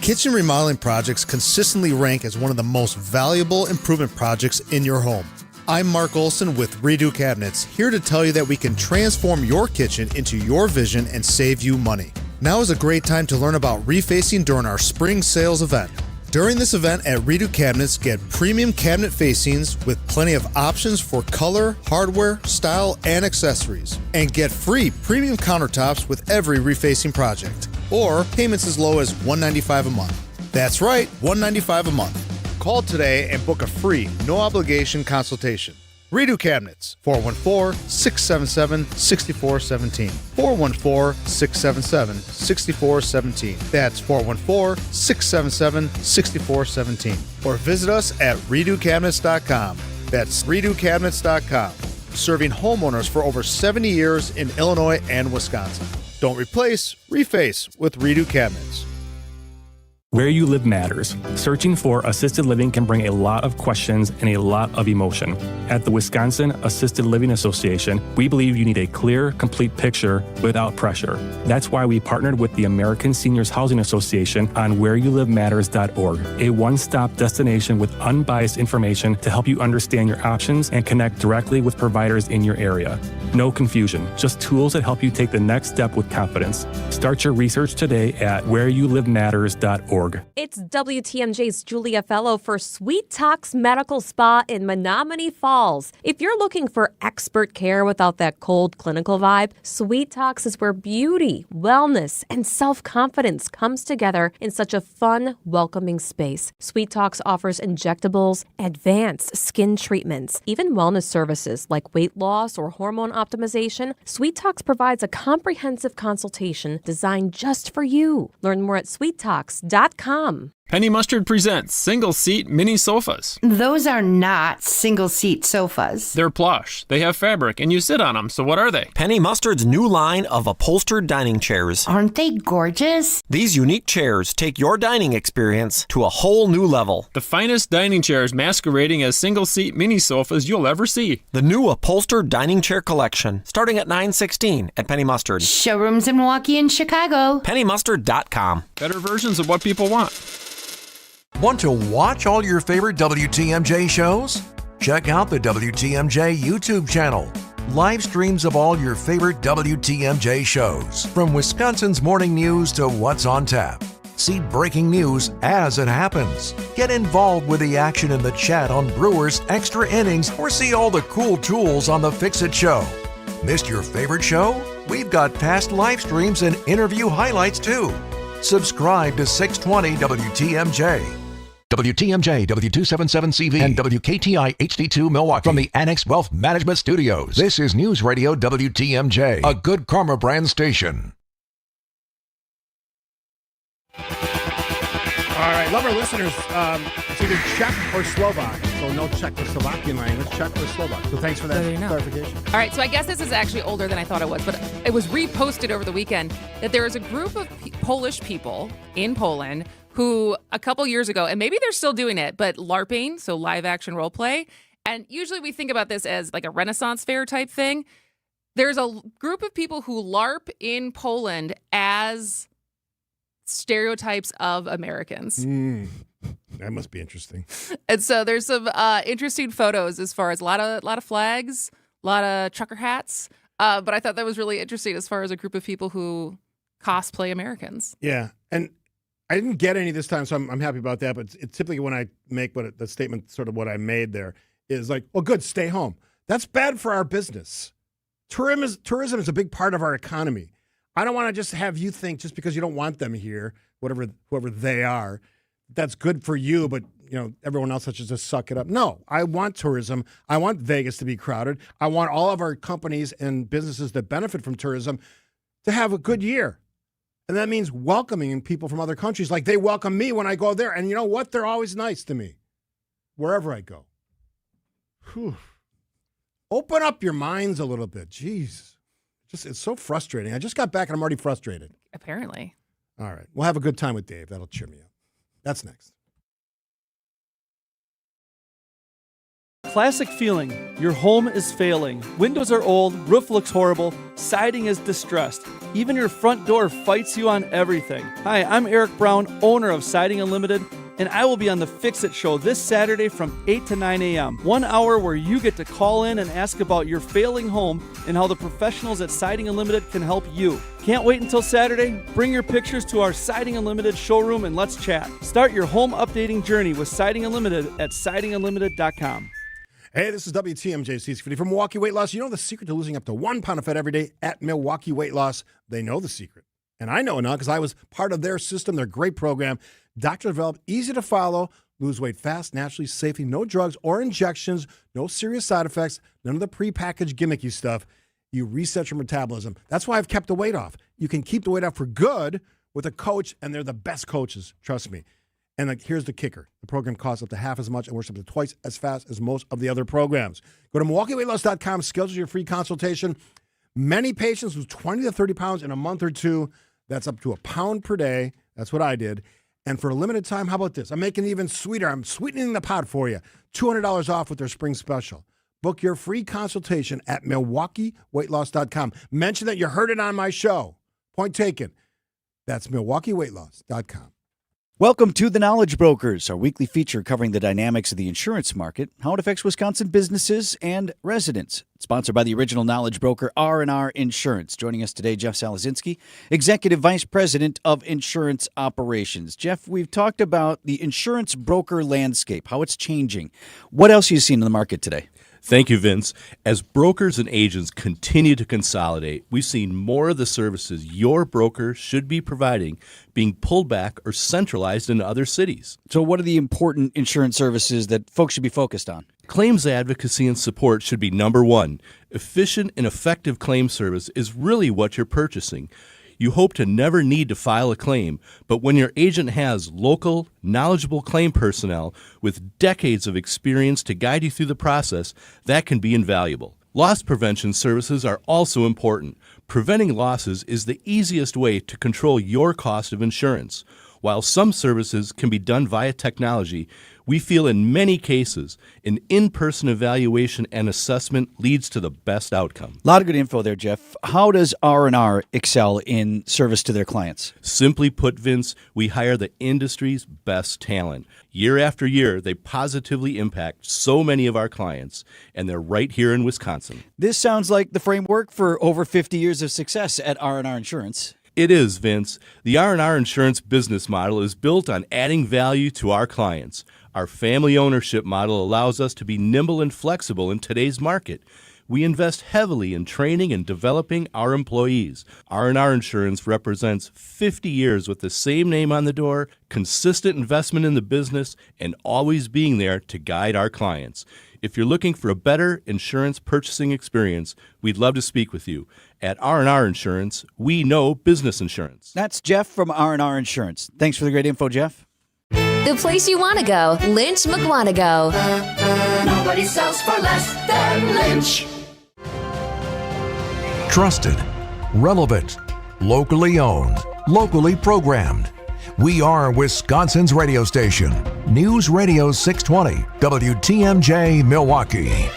Kitchen remodeling projects consistently rank as one of the most valuable improvement projects in your home. I'm Mark Olson with Redo Cabinets, here to tell you that we can transform your kitchen into your vision and save you money. Now is a great time to learn about refacing during our spring sales event. During this event at Redo Cabinets, get premium cabinet facings with plenty of options for color, hardware, style, and accessories. And get free premium countertops with every refacing project. Or payments as low as $195 a month. That's right, $195 a month. Call today and book a free, no obligation consultation. Redo Cabinets, 414-677-6417. 414-677-6417. That's 414-677-6417. Or visit us at redocabinets.com. That's redocabinets.com. Serving homeowners for over 70 years in Illinois and Wisconsin. Don't replace, reface with Redo Cabinets. Where you live matters. Searching for assisted living can bring a lot of questions and a lot of emotion. At the Wisconsin Assisted Living Association, we believe you need a clear, complete picture without pressure. That's why we partnered with the American Seniors Housing Association on whereyouLiveMatters.org, a one-stop destination with unbiased information to help you understand your options and connect directly with providers in your area. No confusion, just tools that help you take the next step with confidence. Start your research today at whereyouLiveMatters.org. sweettalks.org. It's WTMJ's Julia Fellow for Sweet Talks Medical Spa in Menominee Falls. If you're looking for expert care without that cold clinical vibe, Sweet Talks is where beauty, wellness, and self-confidence comes together in such a fun, welcoming space. Sweet Talks offers injectables, advanced skin treatments, even wellness services like weight loss or hormone optimization. Sweet Talks provides a comprehensive consultation designed just for you. Learn more at sweettalks.com. Penny Mustard presents single-seat mini sofas. Those are not single-seat sofas. They're plush. They have fabric, and you sit on them. So what are they? Penny Mustard's new line of upholstered dining chairs. Aren't they gorgeous? These unique chairs take your dining experience to a whole new level. The finest dining chairs masquerading as single-seat mini sofas you'll ever see. The new upholstered dining chair collection, starting at $9.16 at Penny Mustard. Showrooms in Milwaukee and Chicago. PennyMustard.com. Better versions of what people want. Want to watch all your favorite WTMJ shows? Check out the WTMJ YouTube channel. Live streams of all your favorite WTMJ shows, from Wisconsin's morning news to what's on tap. See breaking news as it happens. Get involved with the action in the chat on Brewers Extra Innings, or see all the cool tools on the Fix-It Show. Missed your favorite show? We've got past live streams and interview highlights too. Subscribe to 620 WTMJ. WTMJ, W277CV, and WKTI HD2 Milwaukee from the Annex Wealth Management Studios. This is News Radio WTMJ, a Good Karma brand station. All right, love our listeners. It's either Czech or Slovak, so no Czechoslovakian language, Czech or Slovak. So thanks for that clarification. All right, so I guess this is actually older than I thought it was, but it was reposted over the weekend that there is a group of Polish people in Poland who a couple years ago, and maybe they're still doing it, but LARPing, so live action role play. And usually we think about this as like a Renaissance fair type thing. There's a group of people who LARP in Poland as stereotypes of Americans. That must be interesting. And so there's some interesting photos as far as a lot of flags, a lot of trucker hats. But I thought that was really interesting as far as a group of people who cosplay Americans. Yeah, and I didn't get any this time, so I'm happy about that. But it's typically when I make the statement, sort of what I made there, is like, well, good, stay home. That's bad for our business. Tourism is a big part of our economy. I don't want to just have you think just because you don't want them here, whoever they are, that's good for you, but everyone else has to just suck it up. No, I want tourism. I want Vegas to be crowded. I want all of our companies and businesses that benefit from tourism to have a good year. And that means welcoming people from other countries like they welcome me when I go there. And you know what? They're always nice to me wherever I go. Whew. Open up your minds a little bit. Jeez. It's so frustrating. I just got back and I'm already frustrated. Apparently. All right. We'll have a good time with Dave. That'll cheer me up. That's next. Classic feeling. Your home is failing. Windows are old, roof looks horrible, siding is distressed. Even your front door fights you on everything. Hi, I'm Eric Brown, owner of Siding Unlimited, and I will be on the Fix-It Show this Saturday from 8 to 9 a.m. 1 hour where you get to call in and ask about your failing home and how the professionals at Siding Unlimited can help you. Can't wait until Saturday? Bring your pictures to our Siding Unlimited showroom and let's chat. Start your home updating journey with Siding Unlimited at sidingunlimited.com. Hey, this is WTMJ Steve from Milwaukee Weight Loss. You know the secret to losing up to 1 pound of fat every day at Milwaukee Weight Loss? They know the secret. And I know it now because I was part of their system, their great program. Doctor developed, easy to follow, lose weight fast, naturally, safely, no drugs or injections, no serious side effects, none of the prepackaged gimmicky stuff. You reset your metabolism. That's why I've kept the weight off. You can keep the weight off for good with a coach, and they're the best coaches, trust me. And here's the kicker. The program costs up to half as much and works up to twice as fast as most of the other programs. Go to MilwaukeeWeightLoss.com, schedule your free consultation. Many patients lose 20 to 30 pounds in a month or two. That's up to a pound per day. That's what I did. And for a limited time, how about this? I'm making it even sweeter. I'm sweetening the pot for you. $200 off with their spring special. Book your free consultation at MilwaukeeWeightLoss.com. Mention that you heard it on my show. Point taken. That's MilwaukeeWeightLoss.com. Welcome to The Knowledge Brokers, our weekly feature covering the dynamics of the insurance market, how it affects Wisconsin businesses and residents. It's sponsored by the original knowledge broker, R&R Insurance. Joining us today, Jeff Salazinski, Executive Vice President of Insurance Operations. Jeff, we've talked about the insurance broker landscape, how it's changing. What else have you seen in the market today? Thank you, Vince. As brokers and agents continue to consolidate, we've seen more of the services your broker should be providing being pulled back or centralized in other cities. So what are the important insurance services that folks should be focused on? Claims advocacy and support should be number one. Efficient and effective claim service is really what you're purchasing. You hope to never need to file a claim, but when your agent has local, knowledgeable claim personnel with decades of experience to guide you through the process, that can be invaluable. Loss prevention services are also important. Preventing losses is the easiest way to control your cost of insurance. While some services can be done via technology, we feel in many cases an in-person evaluation and assessment leads to the best outcome. A lot of good info there, Jeff. How does R&R excel in service to their clients? Simply put, Vince, we hire the industry's best talent. Year after year, they positively impact so many of our clients, and they're right here in Wisconsin. This sounds like the framework for over 50 years of success at R&R Insurance. It is, Vince. The R&R Insurance business model is built on adding value to our clients. Our family ownership model allows us to be nimble and flexible in today's market. We invest heavily in training and developing our employees. R&R Insurance represents 50 years with the same name on the door, consistent investment in the business, and always being there to guide our clients. If you're looking for a better insurance purchasing experience, we'd love to speak with you. At R&R Insurance, we know business insurance. That's Jeff from R&R Insurance. Thanks for the great info, Jeff. The place you want to go, Lynch McWanago. Nobody sells for less than Lynch. Trusted, relevant, locally owned, locally programmed. We are Wisconsin's radio station. News Radio 620, WTMJ Milwaukee.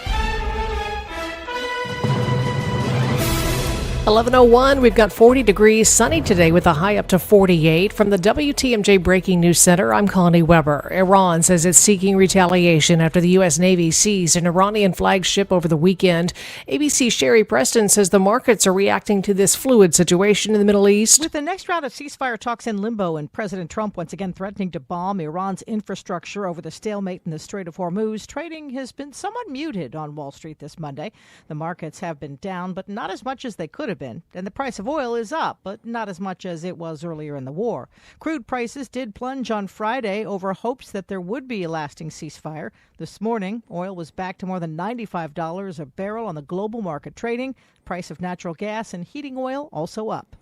11:01, we've got 40 degrees, sunny today with a high up to 48. From the WTMJ Breaking News Center, I'm Connie Weber. Iran says it's seeking retaliation after the U.S. Navy seized an Iranian flagship over the weekend. ABC's Sherry Preston says the markets are reacting to this fluid situation in the Middle East. With the next round of ceasefire talks in limbo and President Trump once again threatening to bomb Iran's infrastructure over the stalemate in the Strait of Hormuz, trading has been somewhat muted on Wall Street this Monday. The markets have been down, but not as much as they could have been. And the price of oil is up, but not as much as it was earlier in the war. Crude prices did plunge on Friday over hopes that there would be a lasting ceasefire. This morning, oil was back to more than $95 a barrel on the global market trading. Price of natural gas and heating oil also up.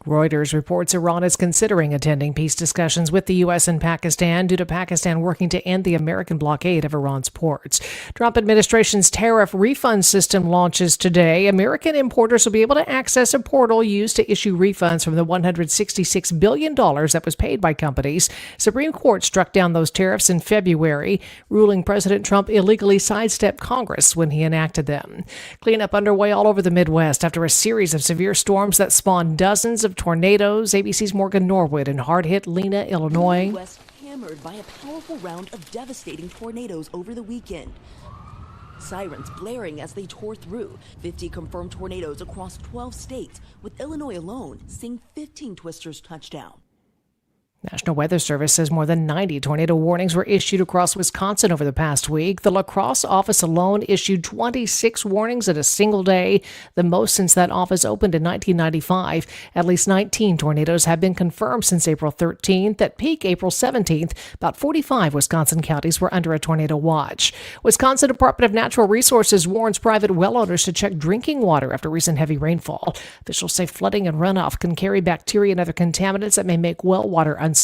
Reuters reports Iran is considering attending peace discussions with the U.S. and Pakistan due to Pakistan working to end the American blockade of Iran's ports. Trump administration's tariff refund system launches today. American importers will be able to access a portal used to issue refunds from the $166 billion that was paid by companies. Supreme Court struck down those tariffs in February, ruling President Trump illegally sidestepped Congress when he enacted them. Cleanup underway all over the Midwest after a series of severe storms that spawned dozens of tornadoes. ABC's Morgan Norwood in hard-hit Lena, Illinois. West hammered by a powerful round of devastating tornadoes over the weekend. Sirens blaring as they tore through. 50 confirmed tornadoes across 12 states, with Illinois alone seeing 15 twisters touch down. National Weather Service says more than 90 tornado warnings were issued across Wisconsin over the past week. The La Crosse office alone issued 26 warnings in a single day, the most since that office opened in 1995. At least 19 tornadoes have been confirmed since April 13th. At peak April 17th, about 45 Wisconsin counties were under a tornado watch. Wisconsin Department of Natural Resources warns private well owners to check drinking water after recent heavy rainfall. Officials say flooding and runoff can carry bacteria and other contaminants that may make well water unsafe.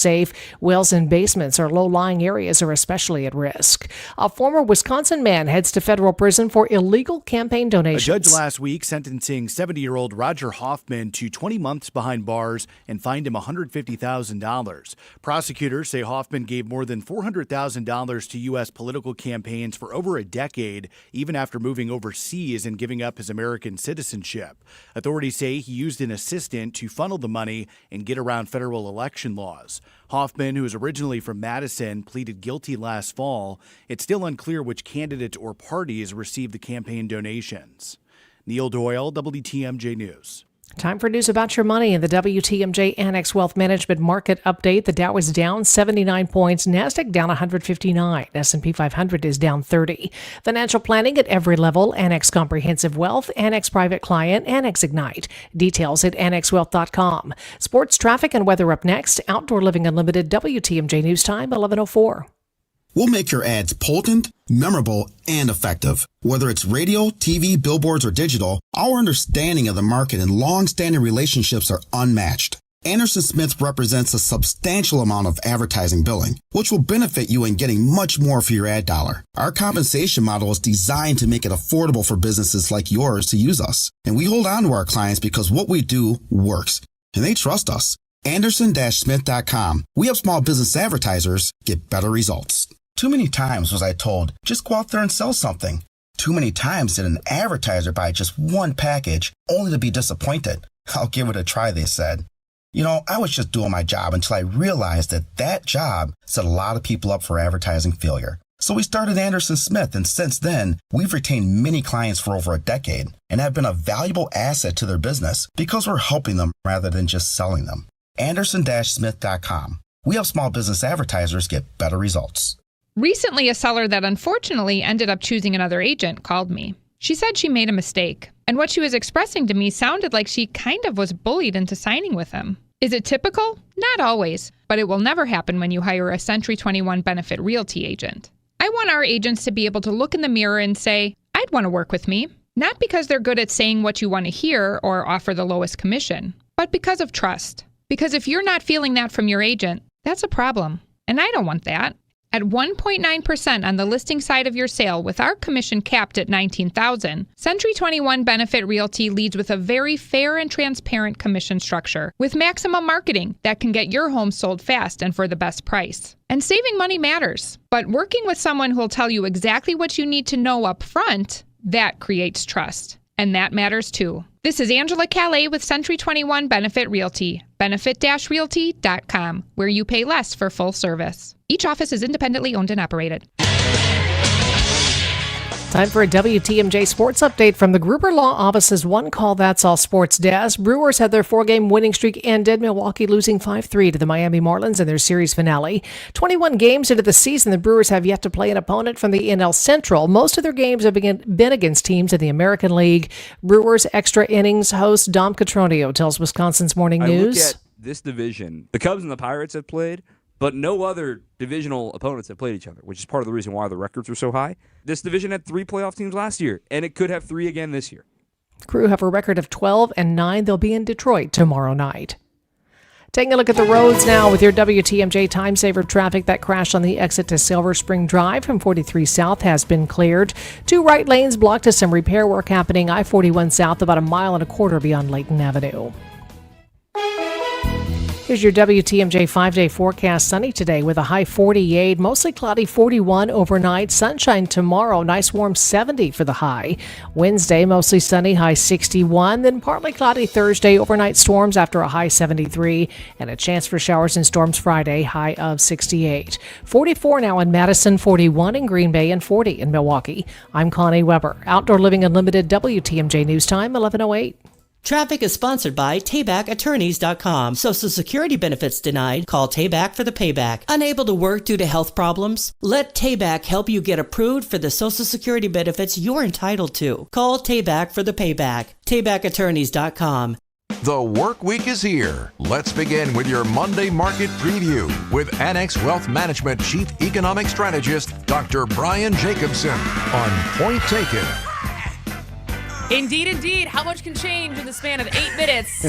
Wells and basements or low-lying areas are especially at risk. A former Wisconsin man heads to federal prison for illegal campaign donations. A judge last week sentencing 70-year-old Roger Hoffman to 20 months behind bars and fined him $150,000. Prosecutors say Hoffman gave more than $400,000 to U.S. political campaigns for over a decade, even after moving overseas and giving up his American citizenship. Authorities say he used an assistant to funnel the money and get around federal election laws. Hoffman, who is originally from Madison, pleaded guilty last fall. It's still unclear which candidate or parties received the campaign donations. Neil Doyle, WTMJ News. Time for news about your money in the WTMJ Annex Wealth Management Market Update. The Dow is down 79 points, NASDAQ down 159, S&P 500 is down 30. Financial planning at every level, Annex Comprehensive Wealth, Annex Private Client, Annex Ignite. Details at annexwealth.com. Sports, traffic, and weather up next. Outdoor Living Unlimited, WTMJ News Time, 11:04. We'll make your ads potent, memorable, and effective. Whether it's radio, TV, billboards, or digital, our understanding of the market and long-standing relationships are unmatched. Anderson Smith represents a substantial amount of advertising billing, which will benefit you in getting much more for your ad dollar. Our compensation model is designed to make it affordable for businesses like yours to use us. And we hold on to our clients because what we do works, and they trust us. Anderson-Smith.com. We help small business advertisers get better results. Too many times was I told, just go out there and sell something. Too many times did an advertiser buy just one package, only to be disappointed. I'll give it a try, they said. You know, I was just doing my job until I realized that job set a lot of people up for advertising failure. So we started Anderson Smith, and since then, we've retained many clients for over a decade and have been a valuable asset to their business because we're helping them rather than just selling them. Anderson-Smith.com. We help small business advertisers get better results. Recently, a seller that unfortunately ended up choosing another agent called me. She said she made a mistake, and what she was expressing to me sounded like she kind of was bullied into signing with him. Is it typical? Not always, but it will never happen when you hire a Century 21 Benefit Realty agent. I want our agents to be able to look in the mirror and say, I'd want to work with me, not because they're good at saying what you want to hear or offer the lowest commission, but because of trust. Because if you're not feeling that from your agent, that's a problem, and I don't want that. At 1.9% on the listing side of your sale with our commission capped at $19,000, Century 21 Benefit Realty leads with a very fair and transparent commission structure with maximum marketing that can get your home sold fast and for the best price. And saving money matters, but working with someone who'll tell you exactly what you need to know up front, that creates trust. And that matters too. This is Angela Calais with Century 21 Benefit Realty, benefit-realty.com, where you pay less for full service. Each office is independently owned and operated. Time for a WTMJ Sports Update from the Gruber Law Office's One Call That's All Sports Desk. Brewers had their 4-game winning streak ended, Milwaukee losing 5-3 to the Miami Marlins in their series finale. 21 games into the season, the Brewers have yet to play an opponent from the NL Central. Most of their games have been against teams in the American League. Brewers extra innings host Dom Catronio tells Wisconsin's Morning News. I look at this division. The Cubs and the Pirates have played, but no other divisional opponents have played each other, which is part of the reason why the records are so high. This division had 3 playoff teams last year, and it could have 3 again this year. Crew have a record of 12-9. They'll be in Detroit tomorrow night. Taking a look at the roads now with your WTMJ Time Saver traffic. That crash on the exit to Silver Spring Drive from 43 South has been cleared. 2 right lanes blocked to some repair work happening. I-41 South about 1.25 miles beyond Layton Avenue. Here's your WTMJ 5-day forecast. Sunny today with a high 48, mostly cloudy 41 overnight. Sunshine tomorrow, nice warm 70 for the high. Wednesday, mostly sunny, high 61. Then partly cloudy Thursday, overnight storms after a high 73. And a chance for showers and storms Friday, high of 68. 44 now in Madison, 41 in Green Bay, and 40 in Milwaukee. I'm Connie Weber. Outdoor Living Unlimited, WTMJ News Time, 11:08. Traffic is sponsored by TaybackAttorneys.com. Social Security benefits denied? Call Tayback for the payback. Unable to work due to health problems? Let Tayback help you get approved for the Social Security benefits you're entitled to. Call Tayback for the payback. TaybackAttorneys.com. The work week is here. Let's begin with your Monday market preview with Annex Wealth Management Chief Economic Strategist, Dr. Brian Jacobson on Point Taken. Indeed, indeed. How much can change in the span of 8 minutes?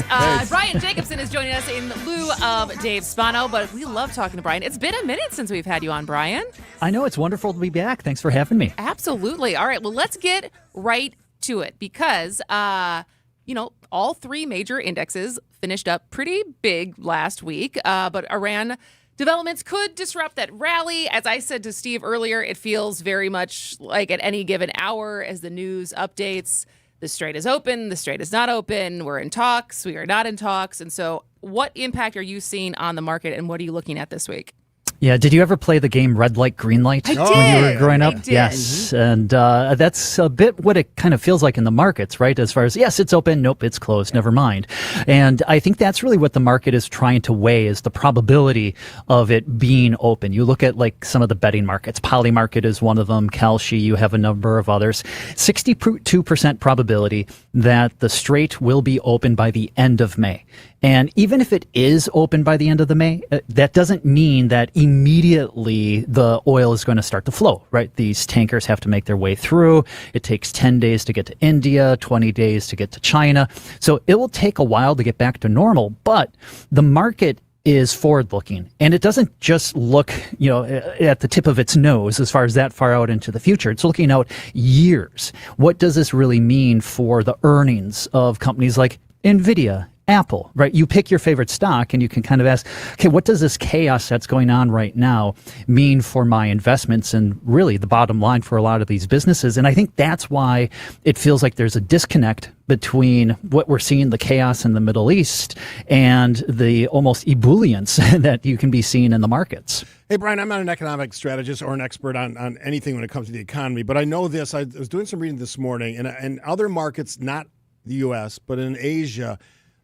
Brian Jacobson is joining us in lieu of Dave Spano, but we love talking to Brian. It's been a minute since we've had you on, Brian. I know. It's wonderful to be back. Thanks for having me. Absolutely. All right. Well, let's get right to it because, all 3 major indexes finished up pretty big last week, but Iran developments could disrupt that rally. As I said to Steve earlier, it feels very much like at any given hour as the news updates. The Strait is open. The Strait is not open. We're in talks. We are not in talks. And so what impact are you seeing on the market, and what are you looking at this week? Yeah, did you ever play the game Red Light, Green Light I when you were growing up? I did. Yes, and that's a bit what it kind of feels like in the markets, right? As far as, yes, it's open, nope, it's closed, never mind. And I think that's really what the market is trying to weigh is the probability of it being open. You look at like some of the betting markets. Polymarket is one of them. Kalshi, you have a number of others. 62% probability that the Strait will be open by the end of May. And even if it is open by the end of the May, that doesn't mean that immediately the oil is going to start to flow, right? These tankers have to make their way through. It takes 10 days to get to India, 20 days to get to China. So it will take a while to get back to normal, but the market is forward-looking, and it doesn't just look, at the tip of its nose as far as that far out into the future. It's looking out years. What does this really mean for the earnings of companies like NVIDIA, Apple, right? You pick your favorite stock and you can kind of ask, okay, what does this chaos that's going on right now mean for my investments and really the bottom line for a lot of these businesses? And I think that's why it feels like there's a disconnect between what we're seeing, the chaos in the Middle East, and the almost ebullience that you can be seeing in the markets. Hey, Brian, I'm not an economic strategist or an expert on anything when it comes to the economy, but I know this. I was doing some reading this morning, and in other markets, not the U.S., but in Asia,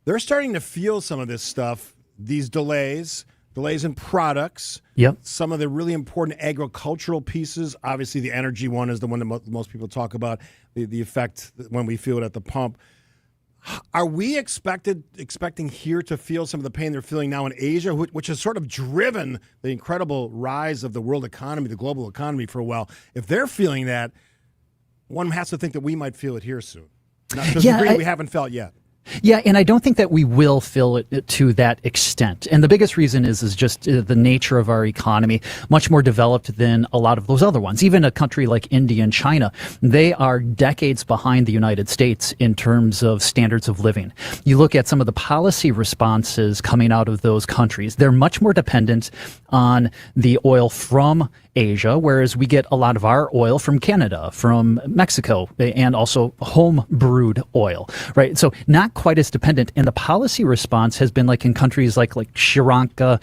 they're starting to feel some of this stuff, these delays in products. Yep. Some of the really important agricultural pieces. Obviously, the energy one is the one that most people talk about, the effect when we feel it at the pump. Are we expecting here to feel some of the pain they're feeling now in Asia, which has sort of driven the incredible rise of the world economy, the global economy for a while? If they're feeling that, one has to think that we might feel it here soon. Not to the degree we haven't felt yet. Yeah, and I don't think that we will feel it to that extent. And the biggest reason is just the nature of our economy, much more developed than a lot of those other ones. Even a country like India and China, they are decades behind the United States in terms of standards of living. You look at some of the policy responses coming out of those countries, they're much more dependent on the oil from Asia, whereas we get a lot of our oil from Canada, from Mexico, and also home brewed oil, right? So not quite as dependent. And the policy response has been like in countries like Sri Lanka,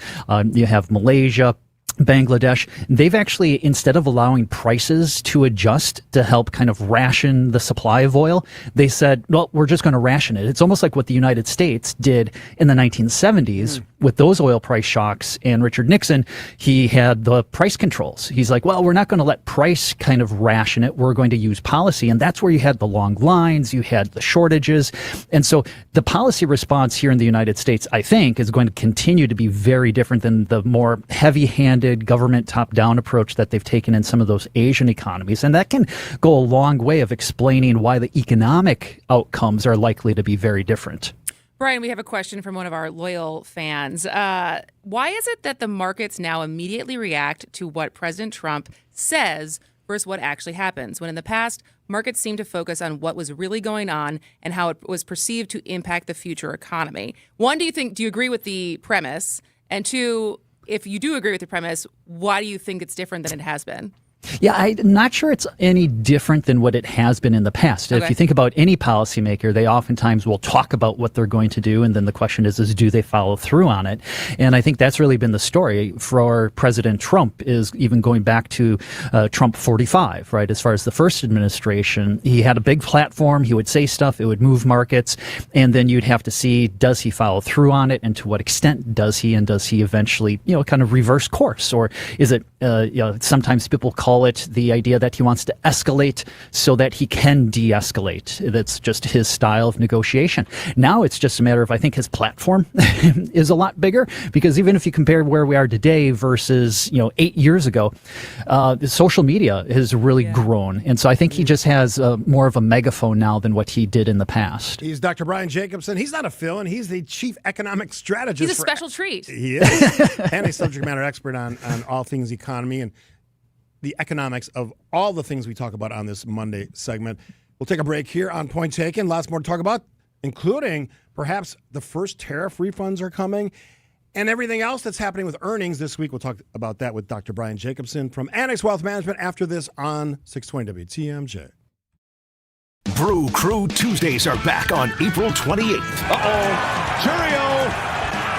you have Malaysia, Bangladesh, they've actually, instead of allowing prices to adjust to help kind of ration the supply of oil, they said, well, we're just going to ration it. It's almost like what the United States did in the 1970s with those oil price shocks. And Richard Nixon, he had the price controls. He's like, well, we're not going to let price kind of ration it. We're going to use policy. And that's where you had the long lines, you had the shortages. And so the policy response here in the United States, I think, is going to continue to be very different than the more heavy-handed government top-down approach that they've taken in some of those Asian economies. And that can go a long way of explaining why the economic outcomes are likely to be very different. Brian, we have a question from one of our loyal fans. Why is it that the markets now immediately react to what President Trump says versus what actually happens, when in the past, markets seem to focus on what was really going on and how it was perceived to impact the future economy? One, do you agree with the premise? And two, if you do agree with the premise, why do you think it's different than it has been? Yeah, I'm not sure it's any different than what it has been in the past. Okay. If you think about any policymaker, they oftentimes will talk about what they're going to do, and then the question is do they follow through on it? And I think that's really been the story for President Trump, is even going back to Trump 45, right? As far as the first administration, he had a big platform, he would say stuff, it would move markets, and then you'd have to see, does he follow through on it, and to what extent does he, and does he eventually, kind of reverse course? Or is it, sometimes people call it the idea that he wants to escalate so that he can de-escalate. That's just his style of negotiation. Now it's just a matter of, I think his platform is a lot bigger, because even if you compare where we are today versus, 8 years ago, social media has really grown. And so I think he just has more of a megaphone now than what he did in the past. He's Dr. Brian Jacobson. He's not a fill-in. He's the chief economic strategist. He's a special treat. He is. And a subject matter expert on all things economy and the economics of all the things we talk about on this Monday segment. We'll take a break here on Point Taken. Lots more to talk about, including perhaps the first tariff refunds are coming and everything else that's happening with earnings this week. We'll talk about that with Dr. Brian Jacobson from Annex Wealth Management after this on 620 WTMJ. Brew Crew Tuesdays are back on April 28th. Cheerio!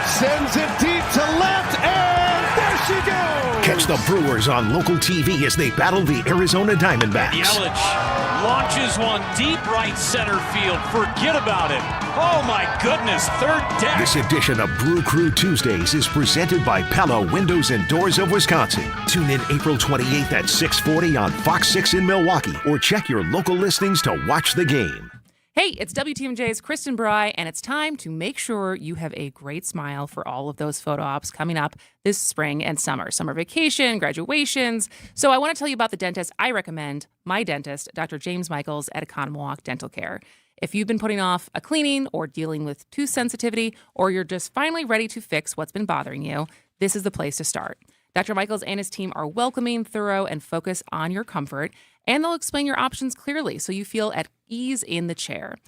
Sends it deep to left, and there she goes! Catch the Brewers on local TV as they battle the Arizona Diamondbacks. Yelich launches one deep right center field. Forget about it. Oh my goodness, third deck. This edition of Brew Crew Tuesdays is presented by Pella Windows and Doors of Wisconsin. Tune in April 28th at 6:40 on Fox 6 in Milwaukee, or check your local listings to watch the game. Hey, it's WTMJ's Kristen Bry, and it's time to make sure you have a great smile for all of those photo ops coming up this spring and summer. Summer vacation, graduations. So I want to tell you about the dentist I recommend, my dentist, Dr. James Michaels at Economowalk Dental Care. If you've been putting off a cleaning or dealing with tooth sensitivity, or you're just finally ready to fix what's been bothering you, this is the place to start. Dr. Michaels and his team are welcoming, thorough, and focus on your comfort, and they'll explain your options clearly so you feel at ease in the chair.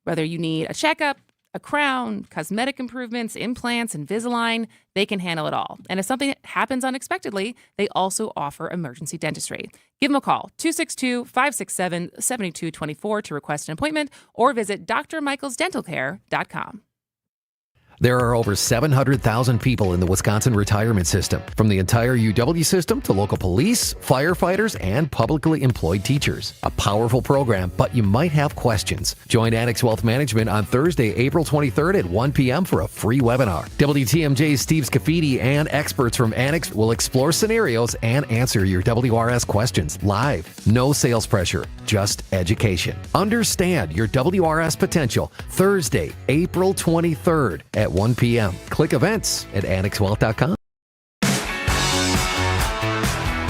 Whether you need a checkup, a crown, cosmetic improvements, implants, Invisalign, they can handle it all. And if something happens unexpectedly, they also offer emergency dentistry. Give them a call, 262-567-7224 to request an appointment, or visit drmichaelsdentalcare.com. There are over 700,000 people in the Wisconsin retirement system, from the entire UW system to local police, firefighters, and publicly employed teachers. A powerful program, but you might have questions. Join Annex Wealth Management on Thursday, April 23rd at 1 p.m. for a free webinar. WTMJ's Steve Scafidi and experts from Annex will explore scenarios and answer your WRS questions live. No sales pressure, just education. Understand your WRS potential. Thursday, April 23rd at 1 p.m. Click events at annexwealth.com.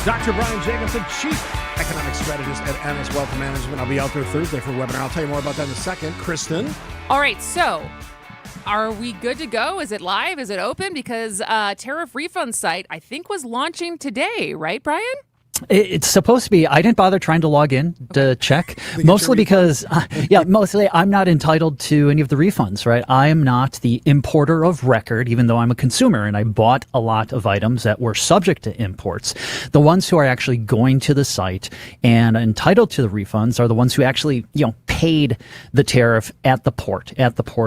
Dr. Brian Jacobson, Chief Economic Strategist at Annex Wealth Management. I'll be out there Thursday for a webinar. I'll tell you more about that in a second. Kristen? All right, so are we good to go? Is it live? Is it open? Because tariff refund site, I think, was launching today, right, Brian? It's supposed to be. I didn't bother trying to log in to check, mostly because, mostly I'm not entitled to any of the refunds, right? I am not the importer of record, even though I'm a consumer and I bought a lot of items that were subject to imports. The ones who are actually going to the site and entitled to the refunds are the ones who actually, paid the tariff at the port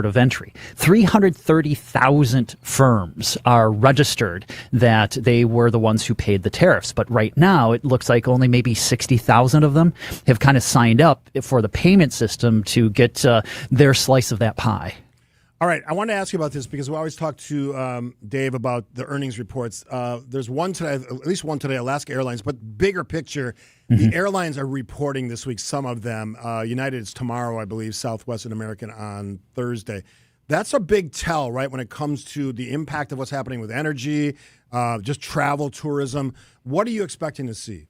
of entry. 330,000 firms are registered that they were the ones who paid the tariffs. But right now, it looks like only maybe 60,000 of them have kind of signed up for the payment system to get their slice of that pie. All right, I want to ask you about this because we always talk to Dave about the earnings reports. There's one today, at least one today, Alaska Airlines, but bigger picture, the airlines are reporting this week, some of them. United is tomorrow, I believe, Southwest and American on Thursday. That's a big tell, right, when it comes to the impact of what's happening with energy, just travel, tourism. What are you expecting to see?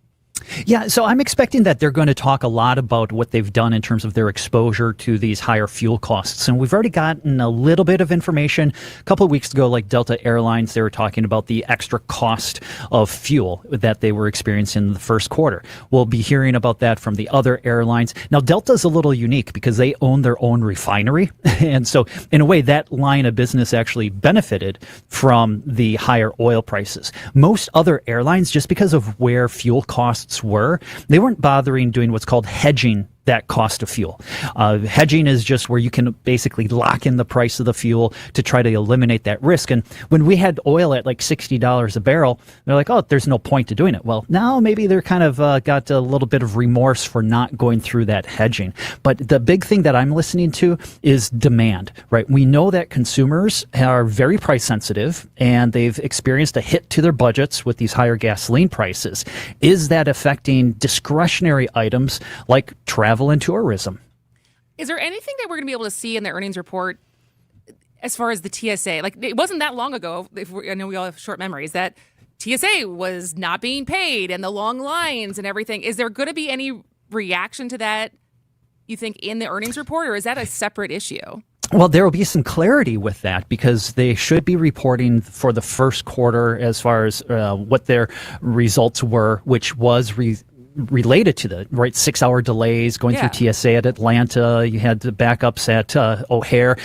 Yeah, so I'm expecting that they're going to talk a lot about what they've done in terms of their exposure to these higher fuel costs. And we've already gotten a little bit of information. A couple of weeks ago, like Delta Airlines, they were talking about the extra cost of fuel that they were experiencing in the first quarter. We'll be hearing about that from the other airlines. Now, Delta's a little unique because they own their own refinery. And so, in a way, that line of business actually benefited from the higher oil prices. Most other airlines, just because of where fuel costs were, they weren't bothering doing what's called hedging that cost of fuel. Hedging is just where you can basically lock in the price of the fuel to try to eliminate that risk. And when we had oil at like $60 a barrel, they're like, oh, there's no point to doing it. Well, now maybe they're kind of got a little bit of remorse for not going through that hedging. But the big thing that I'm listening to is demand, right? We know that consumers are very price sensitive and they've experienced a hit to their budgets with these higher gasoline prices. Is that affecting discretionary items like travel and tourism? Is there anything that we're going to be able to see in the earnings report as far as the TSA? Like, it wasn't that long ago, I know we all have short memories, that TSA was not being paid and the long lines and everything. Is there going to be any reaction to that, you think, in the earnings report, or is that a separate issue? Well, there will be some clarity with that because they should be reporting for the first quarter as far as what their results were, which was related to the 6-hour delays going through TSA at Atlanta. You had the backups at O'Hare.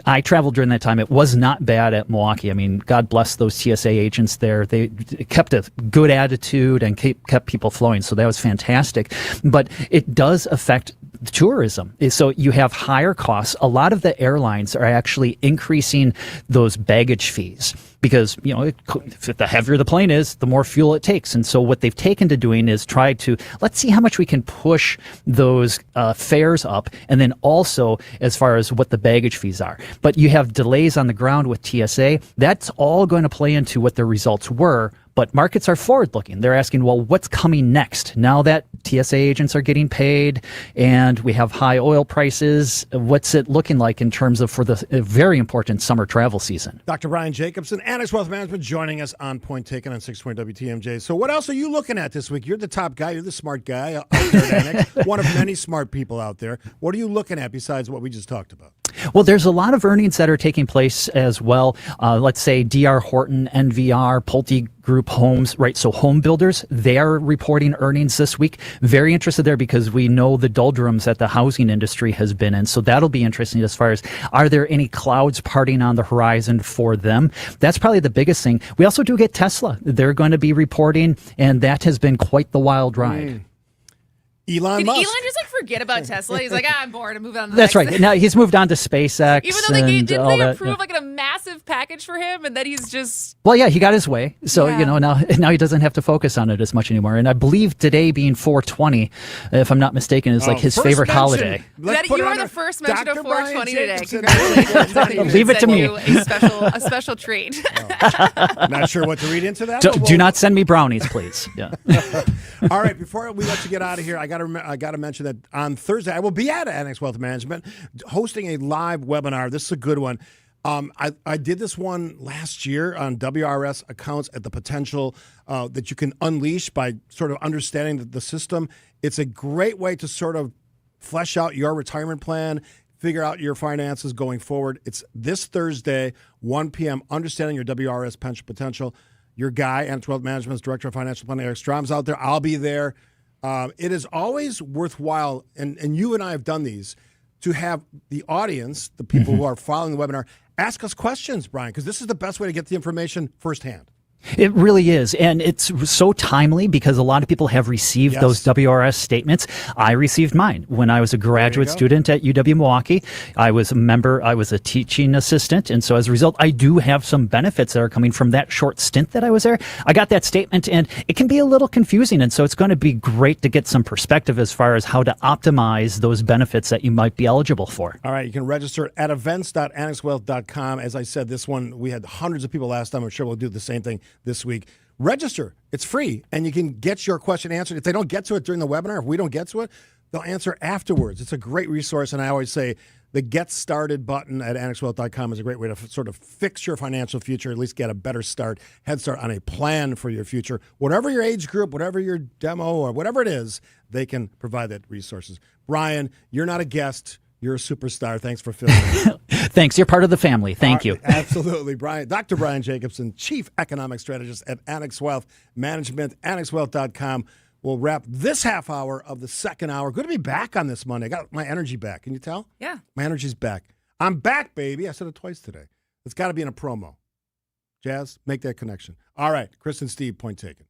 I traveled during that time. It was not bad at Milwaukee. I mean, God bless those TSA agents there. They kept a good attitude and kept people flowing. So that was fantastic. But it does affect tourism. So you have higher costs. A lot of the airlines are actually increasing those baggage fees because, the heavier the plane is, the more fuel it takes. And so what they've taken to doing is try to, let's see how much we can push those fares up, and then also as far as what the baggage fees are. But you have delays on the ground with TSA. That's all going to play into what the results were. But markets are forward-looking. They're asking, well, what's coming next? Now that TSA agents are getting paid and we have high oil prices, what's it looking like in terms of for the very important summer travel season? Dr. Brian Jacobson, Annex Wealth Management, joining us on Point Taken on 620 WTMJ. So what else are you looking at this week? You're the top guy. You're the smart guy out there at Annex, one of many smart people out there. What are you looking at besides what we just talked about? Well, there's a lot of earnings that are taking place as well. Let's say D.R. Horton, NVR, Pulte Group Homes, right? So home builders, they are reporting earnings this week. Very interested there because we know the doldrums that the housing industry has been in. So that'll be interesting as far as, are there any clouds parting on the horizon for them? That's probably the biggest thing. We also do get Tesla. They're going to be reporting, and that has been quite the wild ride. Elon Did Musk. Elon just forget about Tesla? He's like, I'm bored. I'm moving on to the That's next right. Now he's moved on to SpaceX. Even though they didn't all they that, approve like a massive package for him, and then he's just Well, yeah, he got his way. So, Yeah. now he doesn't have to focus on it as much anymore. And I believe today being 420, if I'm not mistaken, is like his first favorite mention. holiday. Let's you put it are on the our first mention of Dr. 420 Brian today. Jacobson. Congratulations. Not even Leave it to send me. you a special treat. Not sure what to read into that. Do, but do not send me brownies, please. Yeah. All right, before we let you get out of here, I got to mention that on Thursday I will be at Annex Wealth Management hosting a live webinar. This is a good one. I did this one last year on WRS accounts at the potential that you can unleash by sort of understanding the system. It's a great way to sort of flesh out your retirement plan, figure out your finances going forward. It's this Thursday, 1 p.m., Understanding Your WRS Pension Potential. Your guy, Annex Wealth Management's Director of Financial Planning, Eric Strom's out there. I'll be there. It is always worthwhile, and you and I have done these, to have the audience, the people who are following the webinar, ask us questions, Brian, because this is the best way to get the information firsthand. It really is. And it's so timely because a lot of people have received those WRS statements. I received mine when I was a graduate student at UW Milwaukee. I was a member, I was a teaching assistant. And so as a result, I do have some benefits that are coming from that short stint that I was there. I got that statement and it can be a little confusing. And so it's going to be great to get some perspective as far as how to optimize those benefits that you might be eligible for. All right, you can register at events.annexwealth.com. As I said, this one, we had hundreds of people last time. I'm sure we'll do the same thing this week. Register. It's free, and you can get your question answered. If they don't get to it during the webinar, if we don't get to it, they'll answer afterwards. It's a great resource, and I always say the Get Started button at annexwealth.com is a great way to sort of fix your financial future, at least get a better start, head start on a plan for your future. Whatever your age group, whatever your demo, or whatever it is, they can provide that resources. Brian, you're not a guest. You're a superstar. Thanks for filling in. Thanks. You're part of the family. Thank you. Absolutely. Dr. Brian Jacobson, Chief Economic Strategist at Annex Wealth Management, annexwealth.com. We'll wrap this half hour of the second hour. Good to be back on this Monday. I got my energy back. Can you tell? Yeah. My energy's back. I'm back, baby. I said it twice today. It's got to be in a promo. Jazz, make that connection. All right. Chris and Steve, point taken.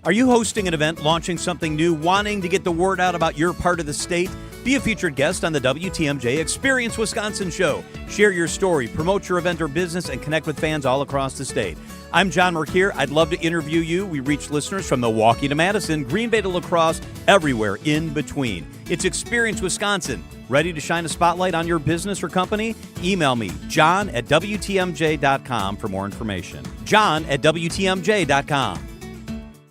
Are you hosting an event, launching something new, wanting to get the word out about your part of the state? Be a featured guest on the WTMJ Experience Wisconsin show. Share your story, promote your event or business, and connect with fans all across the state. I'm John Merkier. I'd love to interview you. We reach listeners from Milwaukee to Madison, Green Bay to La Crosse, everywhere in between. It's Experience Wisconsin. Ready to shine a spotlight on your business or company? Email me, john@WTMJ.com for more information. john@WTMJ.com.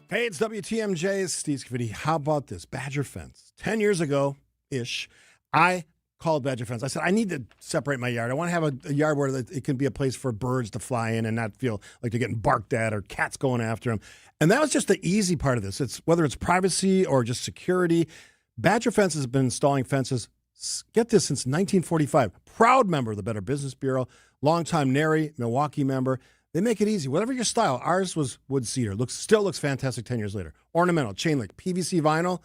Hey, it's WTMJ's Steve Scavidi. How about this? Badger fence. 10 years ago-ish, I called Badger fence. I said, I need to separate my yard. I want to have a yard where it can be a place for birds to fly in and not feel like they're getting barked at or cats going after them. And that was just the easy part of this. It's whether it's privacy or just security. Badger Fence has been installing fences, get this, since 1945. Proud member of the Better Business Bureau, longtime NARI, Milwaukee member. They make it easy. Whatever your style. Ours was wood cedar. Still looks fantastic 10 years later. Ornamental, chain link, PVC vinyl.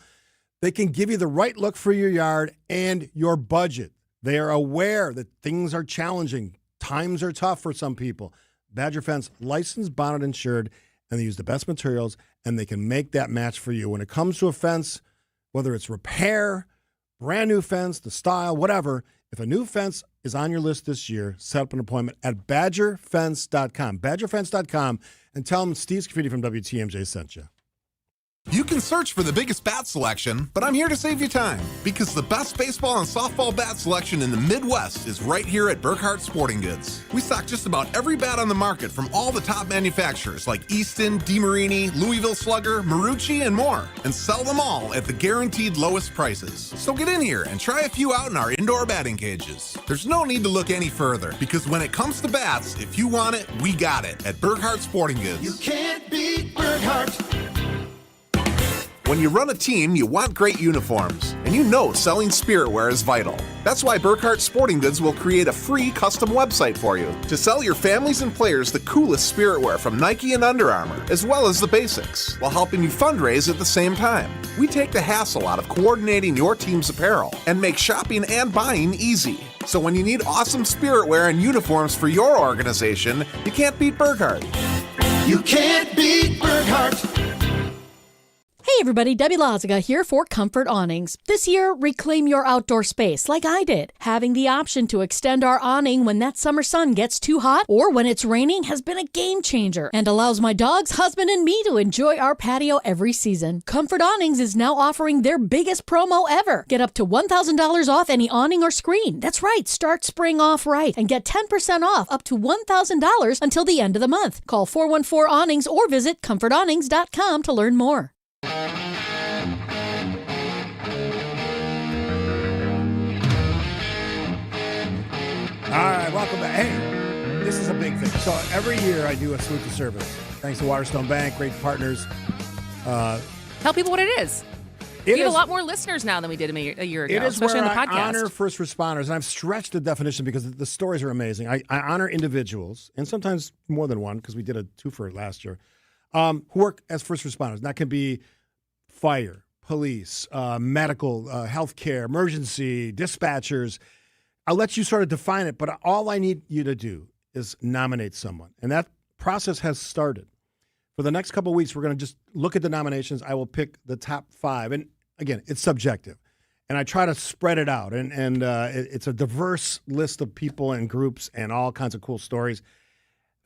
They can give you the right look for your yard and your budget. They are aware that things are challenging. Times are tough for some people. Badger Fence, licensed, bonded, insured, and they use the best materials, and they can make that match for you. When it comes to a fence, whether it's repair, brand new fence, the style, whatever. If a new fence is on your list this year, set up an appointment at badgerfence.com. Badgerfence.com, and tell them Steve Scafidi from WTMJ sent you. You can search for the biggest bat selection, but I'm here to save you time because the best baseball and softball bat selection in the Midwest is right here at Burkhart Sporting Goods. We stock just about every bat on the market from all the top manufacturers like Easton, DeMarini, Louisville Slugger, Marucci, and more, and sell them all at the guaranteed lowest prices. So get in here and try a few out in our indoor batting cages. There's no need to look any further because when it comes to bats, if you want it, we got it at Burkhart Sporting Goods. You can't beat Burkhart. When you run a team, you want great uniforms, and you know selling spirit wear is vital. That's why Burkhart Sporting Goods will create a free custom website for you to sell your families and players the coolest spirit wear from Nike and Under Armour, as well as the basics, while helping you fundraise at the same time. We take the hassle out of coordinating your team's apparel and make shopping and buying easy. So when you need awesome spirit wear and uniforms for your organization, you can't beat Burkhart. You can't beat Burkhart. Hey everybody, Debbie Lazaga here for Comfort Awnings. This year, reclaim your outdoor space like I did. Having the option to extend our awning when that summer sun gets too hot or when it's raining has been a game changer and allows my dogs, husband, and me to enjoy our patio every season. Comfort Awnings is now offering their biggest promo ever. Get up to $1,000 off any awning or screen. That's right, start spring off right and get 10% off up to $1,000 until the end of the month. Call 414-AWNINGS or visit comfortawnings.com to learn more. All right, welcome back. Hey, this is a big thing. So every year I do a salute to service. Thanks to Waterstone Bank, great partners. Tell people what it is. We have a lot more listeners now than we did a year ago, It is especially where on the podcast. I honor first responders, and I've stretched the definition because the stories are amazing. I honor individuals, and sometimes more than one, because we did a twofer last year, who work as first responders. And that can be fire, police, medical, healthcare, emergency, dispatchers. I'll let you sort of define it, but all I need you to do is nominate someone. And that process has started. For the next couple of weeks, we're going to just look at the nominations. I will pick the top 5. And again, it's subjective. And I try to spread it out. And it's a diverse list of people and groups and all kinds of cool stories.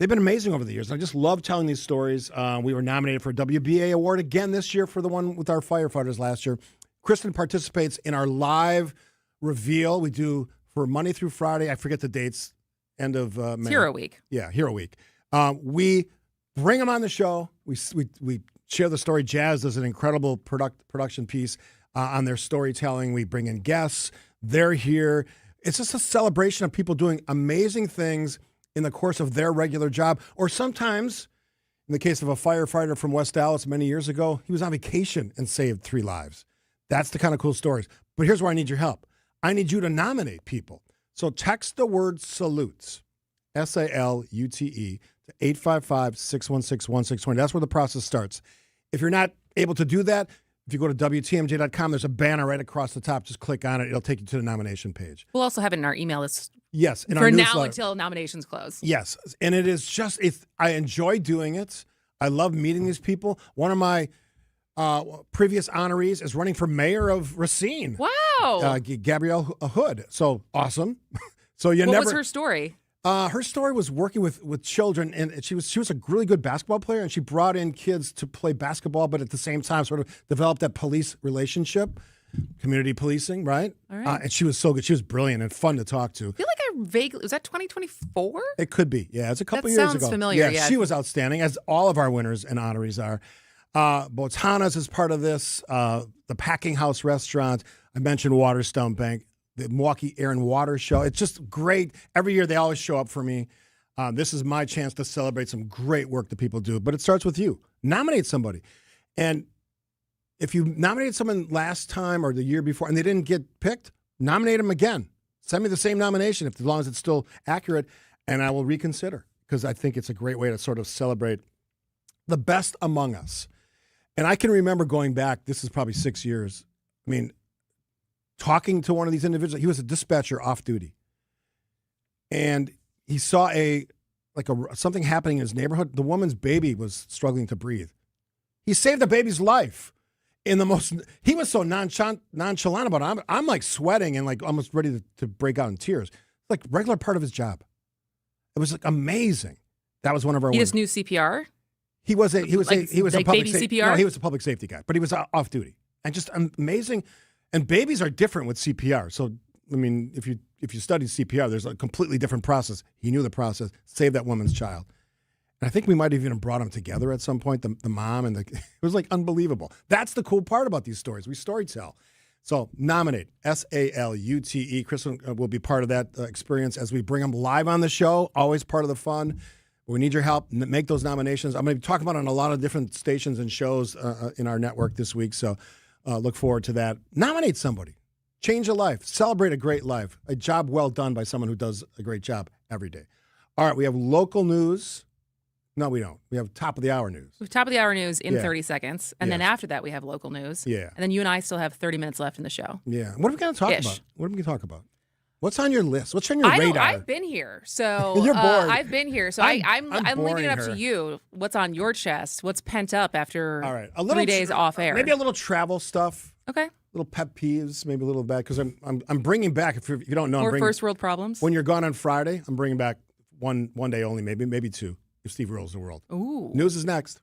They've been amazing over the years. I just love telling these stories. We were nominated for a WBA award again this year for the one with our firefighters last year. Kristen participates in our live reveal. We do for Monday through Friday. I forget the dates. End of May. Hero Week. Yeah, Hero Week. We bring them on the show. We share the story. Jazz does an incredible production piece on their storytelling. We bring in guests. They're here. It's just a celebration of people doing amazing things in the course of their regular job. Or sometimes, in the case of a firefighter from West Dallas many years ago, he was on vacation and saved 3 lives. That's the kind of cool stories. But here's where I need your help. I need you to nominate people. So text the word salutes, SALUTE, to 855-616-1620. That's where the process starts. If you're not able to do that, if you go to WTMJ.com, there's a banner right across the top. Just click on it. It'll take you to the nomination page. We'll also have it in our email list. Yes. In for our now newsletter. until nominations close. Yes. And it is just, I enjoy doing it. I love meeting these people. One of my previous honorees is running for mayor of Racine. Wow. Gabrielle Hood. So awesome. So what was her story? Her story was working with children, and she was a really good basketball player, and she brought in kids to play basketball, but at the same time sort of developed that police relationship, community policing, right? All right. And she was so good. She was brilliant and fun to talk to. I feel like I vaguely, was that 2024? It could be. Yeah, it's a couple That years sounds ago. familiar, Yeah, yeah. she was outstanding, as all of our winners and honorees are. Botanas is part of this. The Packing House Restaurant. I mentioned Waterstone Bank. The Milwaukee Air and Water Show. It's just great. Every year they always show up for me. This is my chance to celebrate some great work that people do. But it starts with you. Nominate somebody. And if you nominated someone last time or the year before and they didn't get picked, nominate them again. Send me the same nomination as long as it's still accurate, and I will reconsider because I think it's a great way to sort of celebrate the best among us. And I can remember going back, this is probably 6 years. I mean, talking to one of these individuals. He was a dispatcher off duty. And he saw something happening in his neighborhood. The woman's baby was struggling to breathe. He saved the baby's life he was so nonchalant about it. I'm like sweating and like almost ready to break out in tears. Like regular part of his job. It was like amazing. That was one of our. He just knew CPR. He was a public baby CPR. No, he was a public safety guy, but he was off duty and just amazing. And babies are different with CPR. So I mean, if you study CPR, there's a completely different process. He knew the process. Saved that woman's child. And I think we might have even brought them together at some point, the mom and it was like unbelievable. That's the cool part about these stories. We storytell. So nominate, SALUTE. Chris will be part of that experience as we bring them live on the show, always part of the fun. We need your help. Make those nominations. I'm going to be talking about it on a lot of different stations and shows in our network this week, so look forward to that. Nominate somebody. Change a life. Celebrate a great life. A job well done by someone who does a great job every day. All right, we have local news. No, we don't. We have top of the hour news. We have top of the hour news in 30 seconds. And then after that, we have local news. Yeah. And then you and I still have 30 minutes left in the show. Yeah. What are we going to talk about? What are we going to talk about? What's on your list? What's on your radar? I've been here. So you're bored. I've been here. So I'm leaving it up to you. What's on your chest? What's pent up after 3 days off air? Maybe a little travel stuff. Okay. Little pet peeves, maybe a little bad, because I'm bringing back, if you don't know. Or first world problems. When you're gone on Friday, I'm bringing back one day only, maybe two, if Steve rules the world. Ooh. News is next.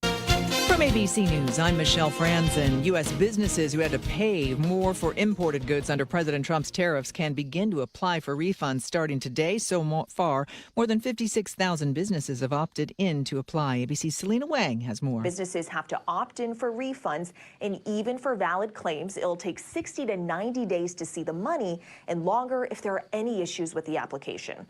From ABC News, I'm Michelle Franzen. U.S. businesses who had to pay more for imported goods under President Trump's tariffs can begin to apply for refunds starting today. So far, more than 56,000 businesses have opted in to apply. ABC's Selena Wang has more. Businesses have to opt in for refunds, and even for valid claims, it'll take 60 to 90 days to see the money and longer if there are any issues with the application.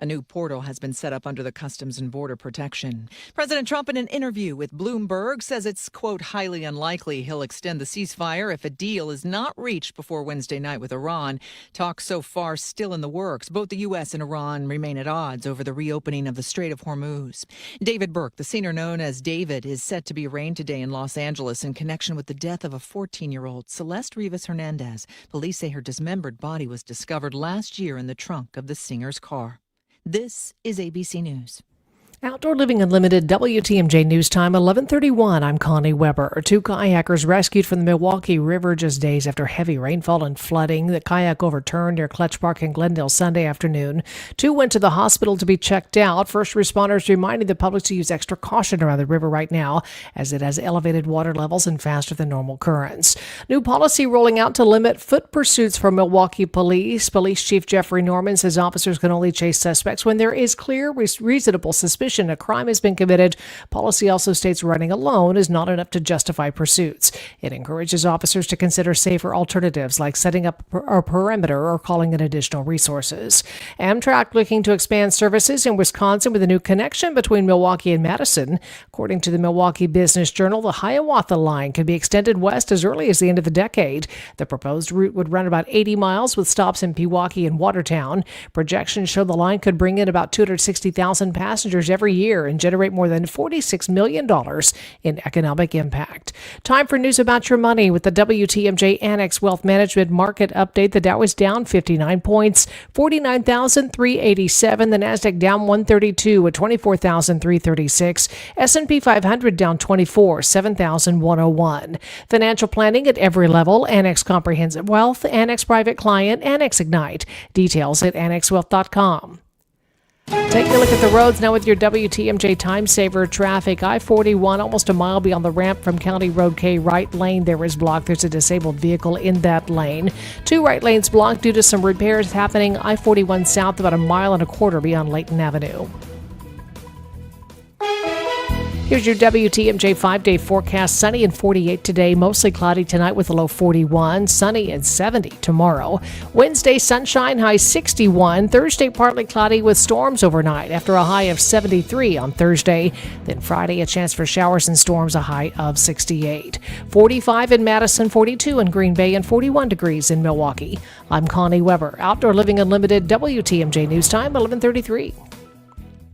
A new portal has been set up under the Customs and Border Protection. President Trump, in an interview with Bloomberg, says it's, quote, highly unlikely he'll extend the ceasefire if a deal is not reached before Wednesday night with Iran. Talks so far still in the works. Both the U.S. and Iran remain at odds over the reopening of the Strait of Hormuz. David Burke, the singer known as David, is set to be arraigned today in Los Angeles in connection with the death of a 14-year-old, Celeste Rivas Hernandez. Police say her dismembered body was discovered last year in the trunk of the singer's car. This is ABC News. Outdoor Living Unlimited, WTMJ News Time, 11:31. I'm Connie Weber. 2 kayakers rescued from the Milwaukee River just days after heavy rainfall and flooding. The kayak overturned near Clutch Park in Glendale Sunday afternoon. 2 went to the hospital to be checked out. First responders reminding the public to use extra caution around the river right now, as it has elevated water levels and faster than normal currents. New policy rolling out to limit foot pursuits for Milwaukee police. Police Chief Jeffrey Norman says officers can only chase suspects when there is clear, reasonable suspicion a crime has been committed. Policy also states running alone is not enough to justify pursuits. It encourages officers to consider safer alternatives like setting up a perimeter or calling in additional resources. Amtrak looking to expand services in Wisconsin with a new connection between Milwaukee and Madison. According to the Milwaukee Business Journal, the Hiawatha line could be extended west as early as the end of the decade. The proposed route would run about 80 miles with stops in Pewaukee and Watertown. Projections show the line could bring in about 260,000 passengers every year and generate more than $46 million in economic impact. Time for news about your money with the WTMJ Annex Wealth Management Market Update. The Dow is down 59 points, 49,387. The Nasdaq down 132 at 24,336. S&P 500 down 24, 7,101. Financial planning at every level. Annex Comprehensive Wealth, Annex Private Client, Annex Ignite. Details at annexwealth.com. Taking a look at the roads now with your WTMJ Time Saver traffic. I-41 almost a mile beyond the ramp from County Road K. Right lane there is blocked. There's a disabled vehicle in that lane. 2 right lanes blocked due to some repairs happening. I-41 south about a mile and a quarter beyond Layton Avenue. Here's your WTMJ 5-day forecast. Sunny and 48 today. Mostly cloudy tonight with a low 41. Sunny and 70 tomorrow. Wednesday, sunshine, high 61. Thursday, partly cloudy with storms overnight after a high of 73 on Thursday. Then Friday, a chance for showers and storms, a high of 68. 45 in Madison, 42 in Green Bay, and 41 degrees in Milwaukee. I'm Connie Weber. Outdoor Living Unlimited, WTMJ News Time, 11:33.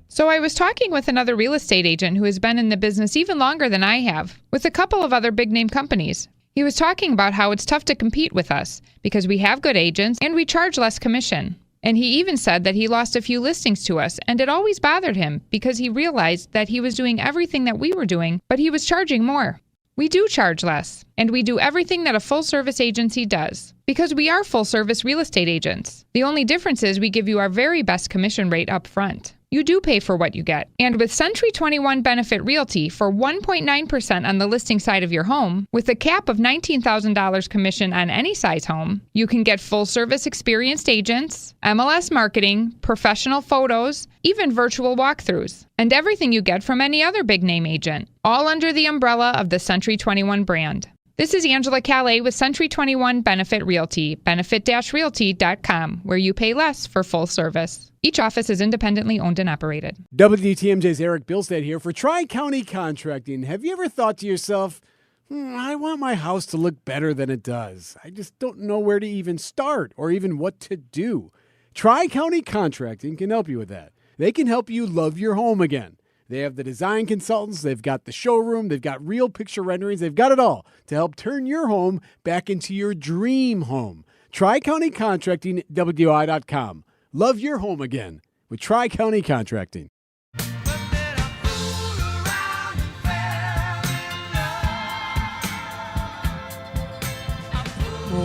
So I was talking with another real estate agent who has been in the business even longer than I have, with a couple of other big-name companies. He was talking about how it's tough to compete with us because we have good agents and we charge less commission. And he even said that he lost a few listings to us, and it always bothered him because he realized that he was doing everything that we were doing, but he was charging more. We do charge less, and we do everything that a full-service agency does, because we are full-service real estate agents. The only difference is we give you our very best commission rate up front. You do pay for what you get. And with Century 21 Benefit Realty for 1.9% on the listing side of your home, with a cap of $19,000 commission on any size home, you can get full-service experienced agents, MLS marketing, professional photos, even virtual walkthroughs, and everything you get from any other big-name agent, all under the umbrella of the Century 21 brand. This is Angela Calais with Century 21 Benefit Realty, benefit-realty.com, where you pay less for full service. Each office is independently owned and operated. WTMJ's Eric Bilstead here for Tri-County Contracting. Have you ever thought to yourself, I want my house to look better than it does. I just don't know where to even start or even what to do. Tri-County Contracting can help you with that. They can help you love your home again. They have the design consultants, they've got the showroom, they've got real picture renderings, they've got it all to help turn your home back into your dream home. Tri-County Contracting, WI.com. Love your home again with Tri-County Contracting.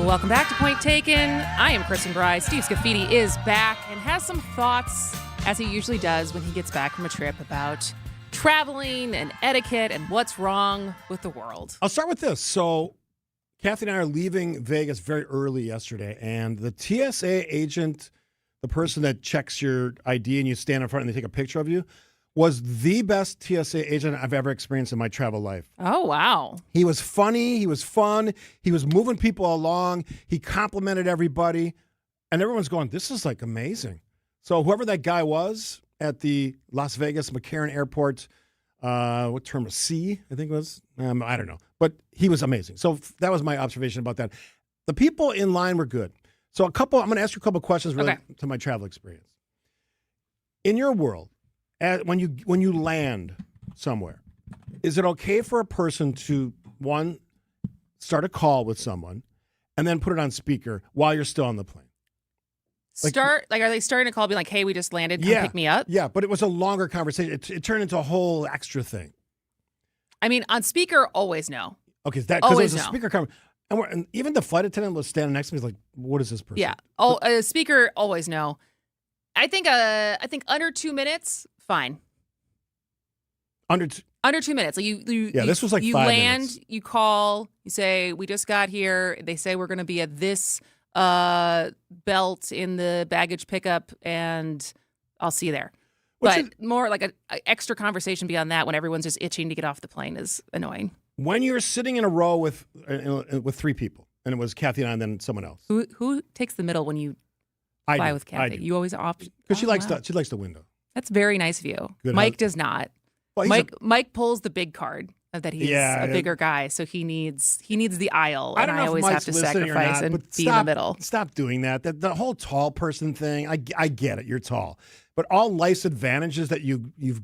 Welcome back to Point Taken. I am Kristen Bry. Steve Scafidi is back and has some thoughts, as he usually does when he gets back from a trip, about traveling and etiquette and what's wrong with the world. I'll start with this. So Kathy and I are leaving Vegas very early yesterday, and the TSA agent, the person that checks your ID and you stand in front and they take a picture of you, was the best TSA agent I've ever experienced in my travel life. Oh, wow. He was funny. He was fun. He was moving people along. He complimented everybody. And everyone's going, this is like amazing. So whoever that guy was at the Las Vegas McCarran Airport, what term was C, I think it was? I don't know. But he was amazing. So that was my observation about that. The people in line were good. So I'm going to ask you a couple questions related to my travel experience. In your world, when you land somewhere, is it okay for a person to, one, start a call with someone and then put it on speaker while you're still on the plane? Are they starting to call, be like, hey, we just landed, come pick me up? Yeah, but it was a longer conversation. It turned into a whole extra thing. I mean, on speaker, always no. Okay, because it was a speaker conversation. And even the flight attendant was standing next to me, like, what is this person? Yeah, speaker, always no. I think under 2 minutes, fine. Under 2 minutes. Like this was like you 5 land, minutes. you call, you say, we just got here. They say we're going to be at this belt in the baggage pickup, and I'll see you there. But more like an extra conversation beyond that, when everyone's just itching to get off the plane, is annoying. When you're sitting in a row with 3 people, and it was Kathy and I and then someone else. Who takes the middle when you fly with Kathy? You always opt because she likes the window. That's very nice of you. Good Mike does not. Well, Mike pulls the big card that he's a bigger guy, so he needs the aisle, and I always have to sacrifice and be in the middle. Stop doing that. The whole tall person thing. I get it. You're tall, but all life's advantages that you've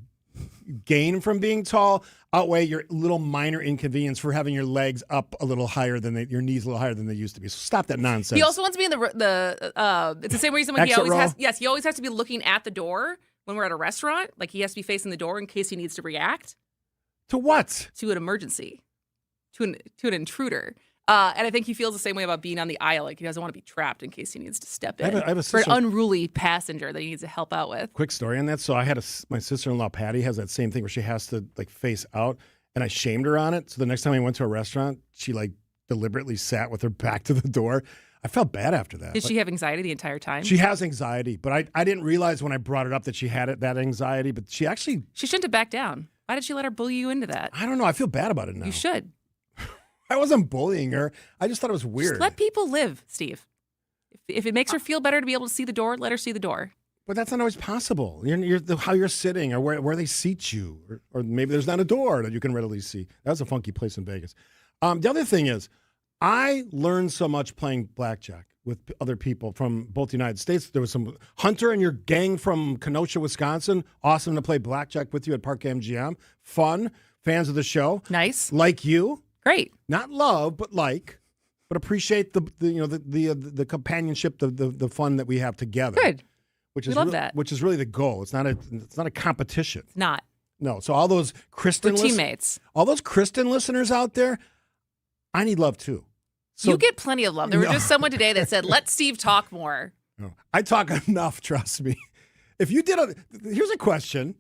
gained from being tall outweigh your little minor inconvenience for having your legs up a little higher than your knees a little higher than they used to be. So stop that nonsense. He also wants to be in the it's the same reason when he always has to be looking at the door when we're at a restaurant. Like, he has to be facing the door in case he needs to react. To what? To an emergency. To an intruder. And I think he feels the same way about being on the aisle. Like, he doesn't want to be trapped in case he needs to step in. I have a for sister, an unruly passenger that he needs to help out with. Quick story on that. So I had my sister-in-law, Patty, has that same thing where she has to face out, and I shamed her on it. So the next time I went to a restaurant, she deliberately sat with her back to the door. I felt bad after that. Did she have anxiety the entire time? She has anxiety, but I didn't realize when I brought it up that she had that anxiety, but she shouldn't have backed down. Why did she let her bully you into that? I don't know. I feel bad about it now. You should. I wasn't bullying her. I just thought it was weird. Just let people live, Steve. If it makes her feel better to be able to see the door, let her see the door. But that's not always possible. How you're sitting or where they seat you. Or maybe there's not a door that you can readily see. That's a funky place in Vegas. The other thing is, I learned so much playing blackjack with other people from both the United States. There was some Hunter and your gang from Kenosha, Wisconsin. Awesome to play blackjack with you at Park MGM. Fun. Fans of the show. Nice. Like you. Great. Not love, but but appreciate the companionship, the fun that we have together. Good. We love that. Which is really the goal. It's not a competition. It's not. No. So all those Kristen teammates. All those Kristen listeners out there, I need love too. So, you get plenty of love. There was just someone today that said, let Steve talk more. No, I talk enough, trust me. If you did here's a question,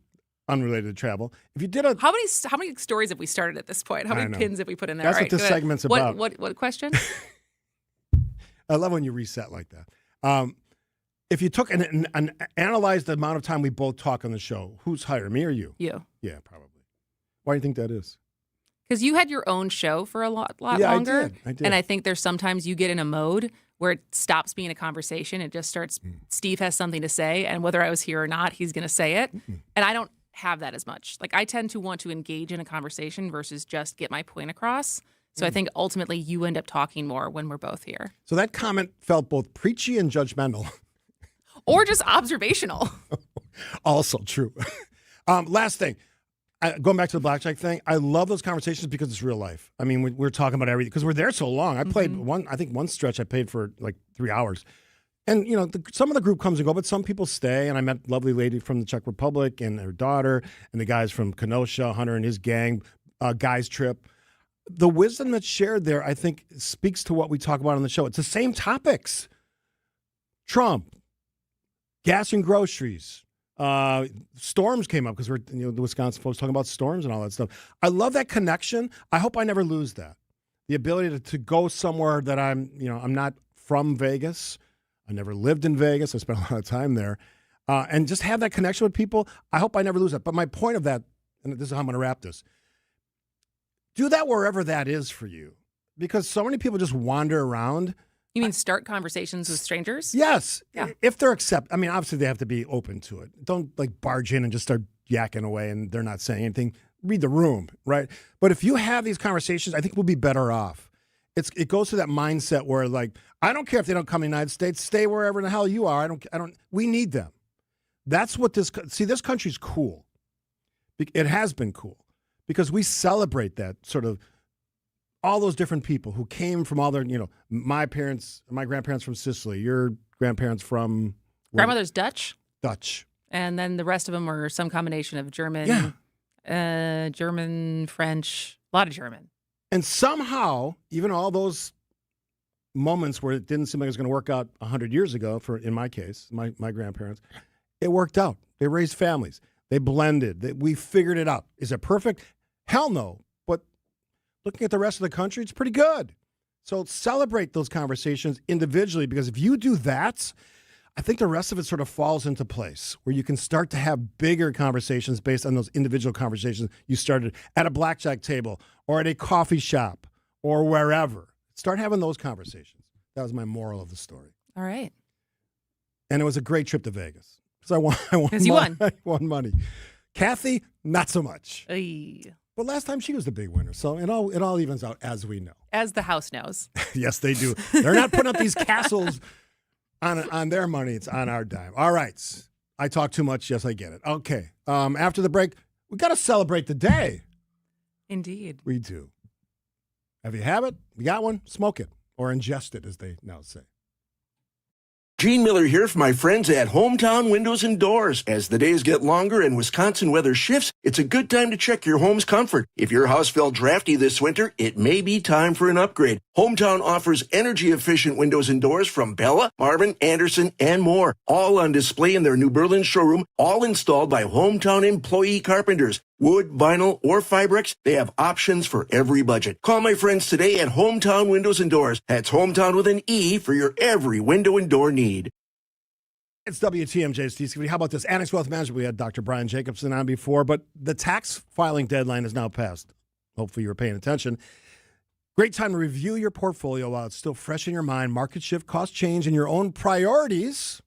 unrelated to travel. If you did how many stories have we started at this point? How many pins have we put in there? That's what this segment's about. What question? I love when you reset like that. If you took and analyzed the amount of time we both talk on the show, who's higher, me or you? You. Yeah, probably. Why do you think that is? Because you had your own show for a lot yeah, longer. I did. And I think there's sometimes you get in a mode where it stops being a conversation. It just starts, Steve has something to say, and whether I was here or not, he's going to say it. And I don't have that as much. Like, I tend to want to engage in a conversation versus just get my point across. So I think ultimately you end up talking more when we're both here. So that comment felt both preachy and judgmental. Or just observational. Also true. Last thing. Going back to the blackjack thing, I love those conversations because it's real life. I mean, we're talking about everything because we're there so long. I played one stretch I played for like 3 hours. And, you know, some of the group comes and go, but some people stay. And I met a lovely lady from the Czech Republic and her daughter and the guys from Kenosha, Hunter and his gang, guys trip. The wisdom that's shared there, I think, speaks to what we talk about on the show. It's the same topics. Trump, gas and groceries. Storms came up because we're the Wisconsin folks talking about storms and all that stuff. I love that connection. I hope I never lose that. The ability to go somewhere that I'm not from Vegas. I never lived in Vegas. I spent a lot of time there. And just have that connection with people. I hope I never lose that. But my point of that, and this is how I'm going to wrap this, do that wherever that is for you. Because so many people just wander around. You mean start conversations with strangers? Yes. Yeah. If they're obviously they have to be open to it. Don't like barge in and just start yakking away and they're not saying anything. Read the room, right? But if you have these conversations, I think we'll be better off. It goes to that mindset where like, I don't care if they don't come to the United States, stay wherever the hell you are. We need them. That's what this country's cool. It has been cool because we celebrate that sort of all those different people who came from all their, my grandparents from Sicily, your grandparents from... Grandmother's Dutch. Dutch. And then the rest of them were some combination of German, German, French, a lot of German. And somehow, even all those moments where it didn't seem like it was going to work out 100 years ago, in my case, my grandparents, it worked out. They raised families. They blended. We figured it out. Is it perfect? Hell no. Looking at the rest of the country, it's pretty good. So celebrate those conversations individually because if you do that, I think the rest of it sort of falls into place where you can start to have bigger conversations based on those individual conversations you started at a blackjack table or at a coffee shop or wherever. Start having those conversations. That was my moral of the story. All right. And it was a great trip to Vegas because I won. I won money. Kathy, not so much. But last time she was the big winner, so it all evens out as we know. As the house knows. Yes, they do. They're not putting up these castles on their money. It's on our dime. All right. I talk too much. Yes, I get it. Okay. After the break, we got to celebrate the day. Indeed. We do. If you have it, you got one, smoke it or ingest it, as they now say. Gene Miller here for my friends at Hometown Windows and Doors. As the days get longer and Wisconsin weather shifts, it's a good time to check your home's comfort. If your house felt drafty this winter, it may be time for an upgrade. Hometown offers energy-efficient windows and doors from Bella, Marvin, Anderson, and more. All on display in their New Berlin showroom, all installed by Hometown employee carpenters. Wood, vinyl, or Fibrex, they have options for every budget. Call my friends today at Hometown Windows and Doors. That's Hometown with an E for your every window and door need. It's WTMJ, Steve. How about this? Annex Wealth Management, we had Dr. Brian Jacobson on before, but the tax filing deadline is now passed. Hopefully you were paying attention. Great time to review your portfolio while it's still fresh in your mind. Market shift, cost change, and your own priorities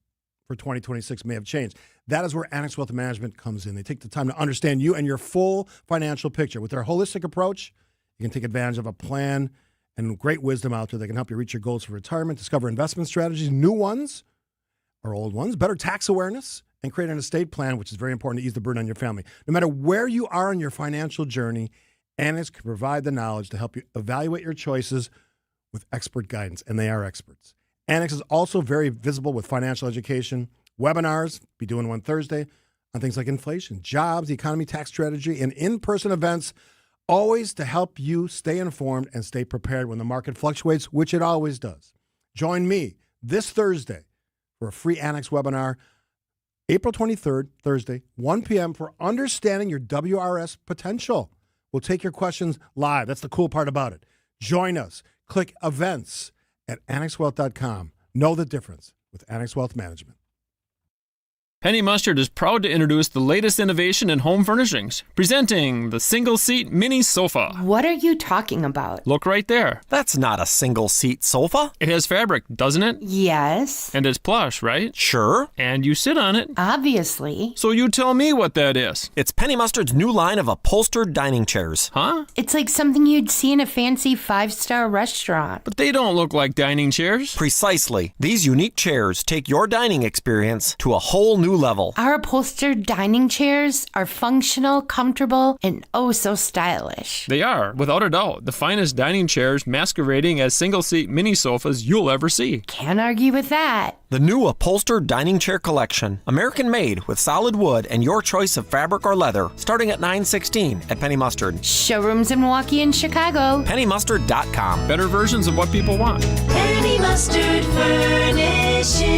for 2026 may have changed. That is where Annex Wealth Management comes in. They take the time to understand you and your full financial picture. With their holistic approach, you can take advantage of a plan and great wisdom out there that can help you reach your goals for retirement, discover investment strategies, new ones or old ones, better tax awareness, and create an estate plan, which is very important to ease the burden on your family. No matter where you are in your financial journey, Annex can provide the knowledge to help you evaluate your choices with expert guidance, and they are experts. Annex is also very visible with financial education, webinars, be doing one Thursday, on things like inflation, jobs, the economy, tax strategy, and in-person events, always to help you stay informed and stay prepared when the market fluctuates, which it always does. Join me this Thursday for a free Annex webinar, April 23rd, Thursday, 1 p.m. for Understanding Your WRS Potential. We'll take your questions live. That's the cool part about it. Join us. Click events at annexwealth.com. Know the difference with Annex Wealth Management. Penny Mustard is proud to introduce the latest innovation in home furnishings, presenting the single-seat mini sofa. What are you talking about? Look right there. That's not a single-seat sofa. It has fabric, doesn't it? Yes. And it's plush, right? Sure. And you sit on it. Obviously. So you tell me what that is. It's Penny Mustard's new line of upholstered dining chairs. Huh? It's like something you'd see in a fancy 5-star restaurant. But they don't look like dining chairs. Precisely. These unique chairs take your dining experience to a whole new level. Our upholstered dining chairs are functional, comfortable, and oh so stylish. They are, without a doubt, the finest dining chairs masquerading as single-seat mini sofas you'll ever see. Can't argue with that. The new upholstered dining chair collection, American-made with solid wood and your choice of fabric or leather, starting at $9.16 at Penny Mustard. Showrooms in Milwaukee and Chicago. PennyMustard.com. Better versions of what people want. Penny Mustard Furnishing.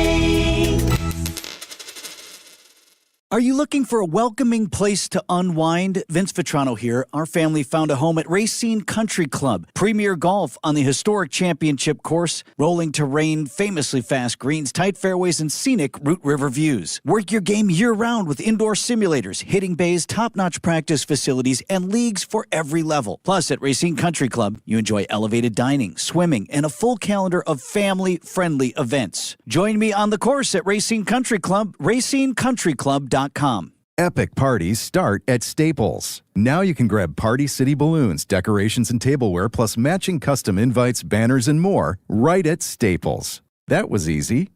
Are you looking for a welcoming place to unwind? Vince Vitrano here. Our family found a home at Racine Country Club. Premier golf on the historic championship course, rolling terrain, famously fast greens, tight fairways, and scenic Root River views. Work your game year-round with indoor simulators, hitting bays, top-notch practice facilities, and leagues for every level. Plus, at Racine Country Club, you enjoy elevated dining, swimming, and a full calendar of family-friendly events. Join me on the course at Racine Country Club, racinecountryclub.com. Epic parties start at Staples. Now you can grab Party City balloons, decorations, and tableware, plus matching custom invites, banners, and more right at Staples. That was easy.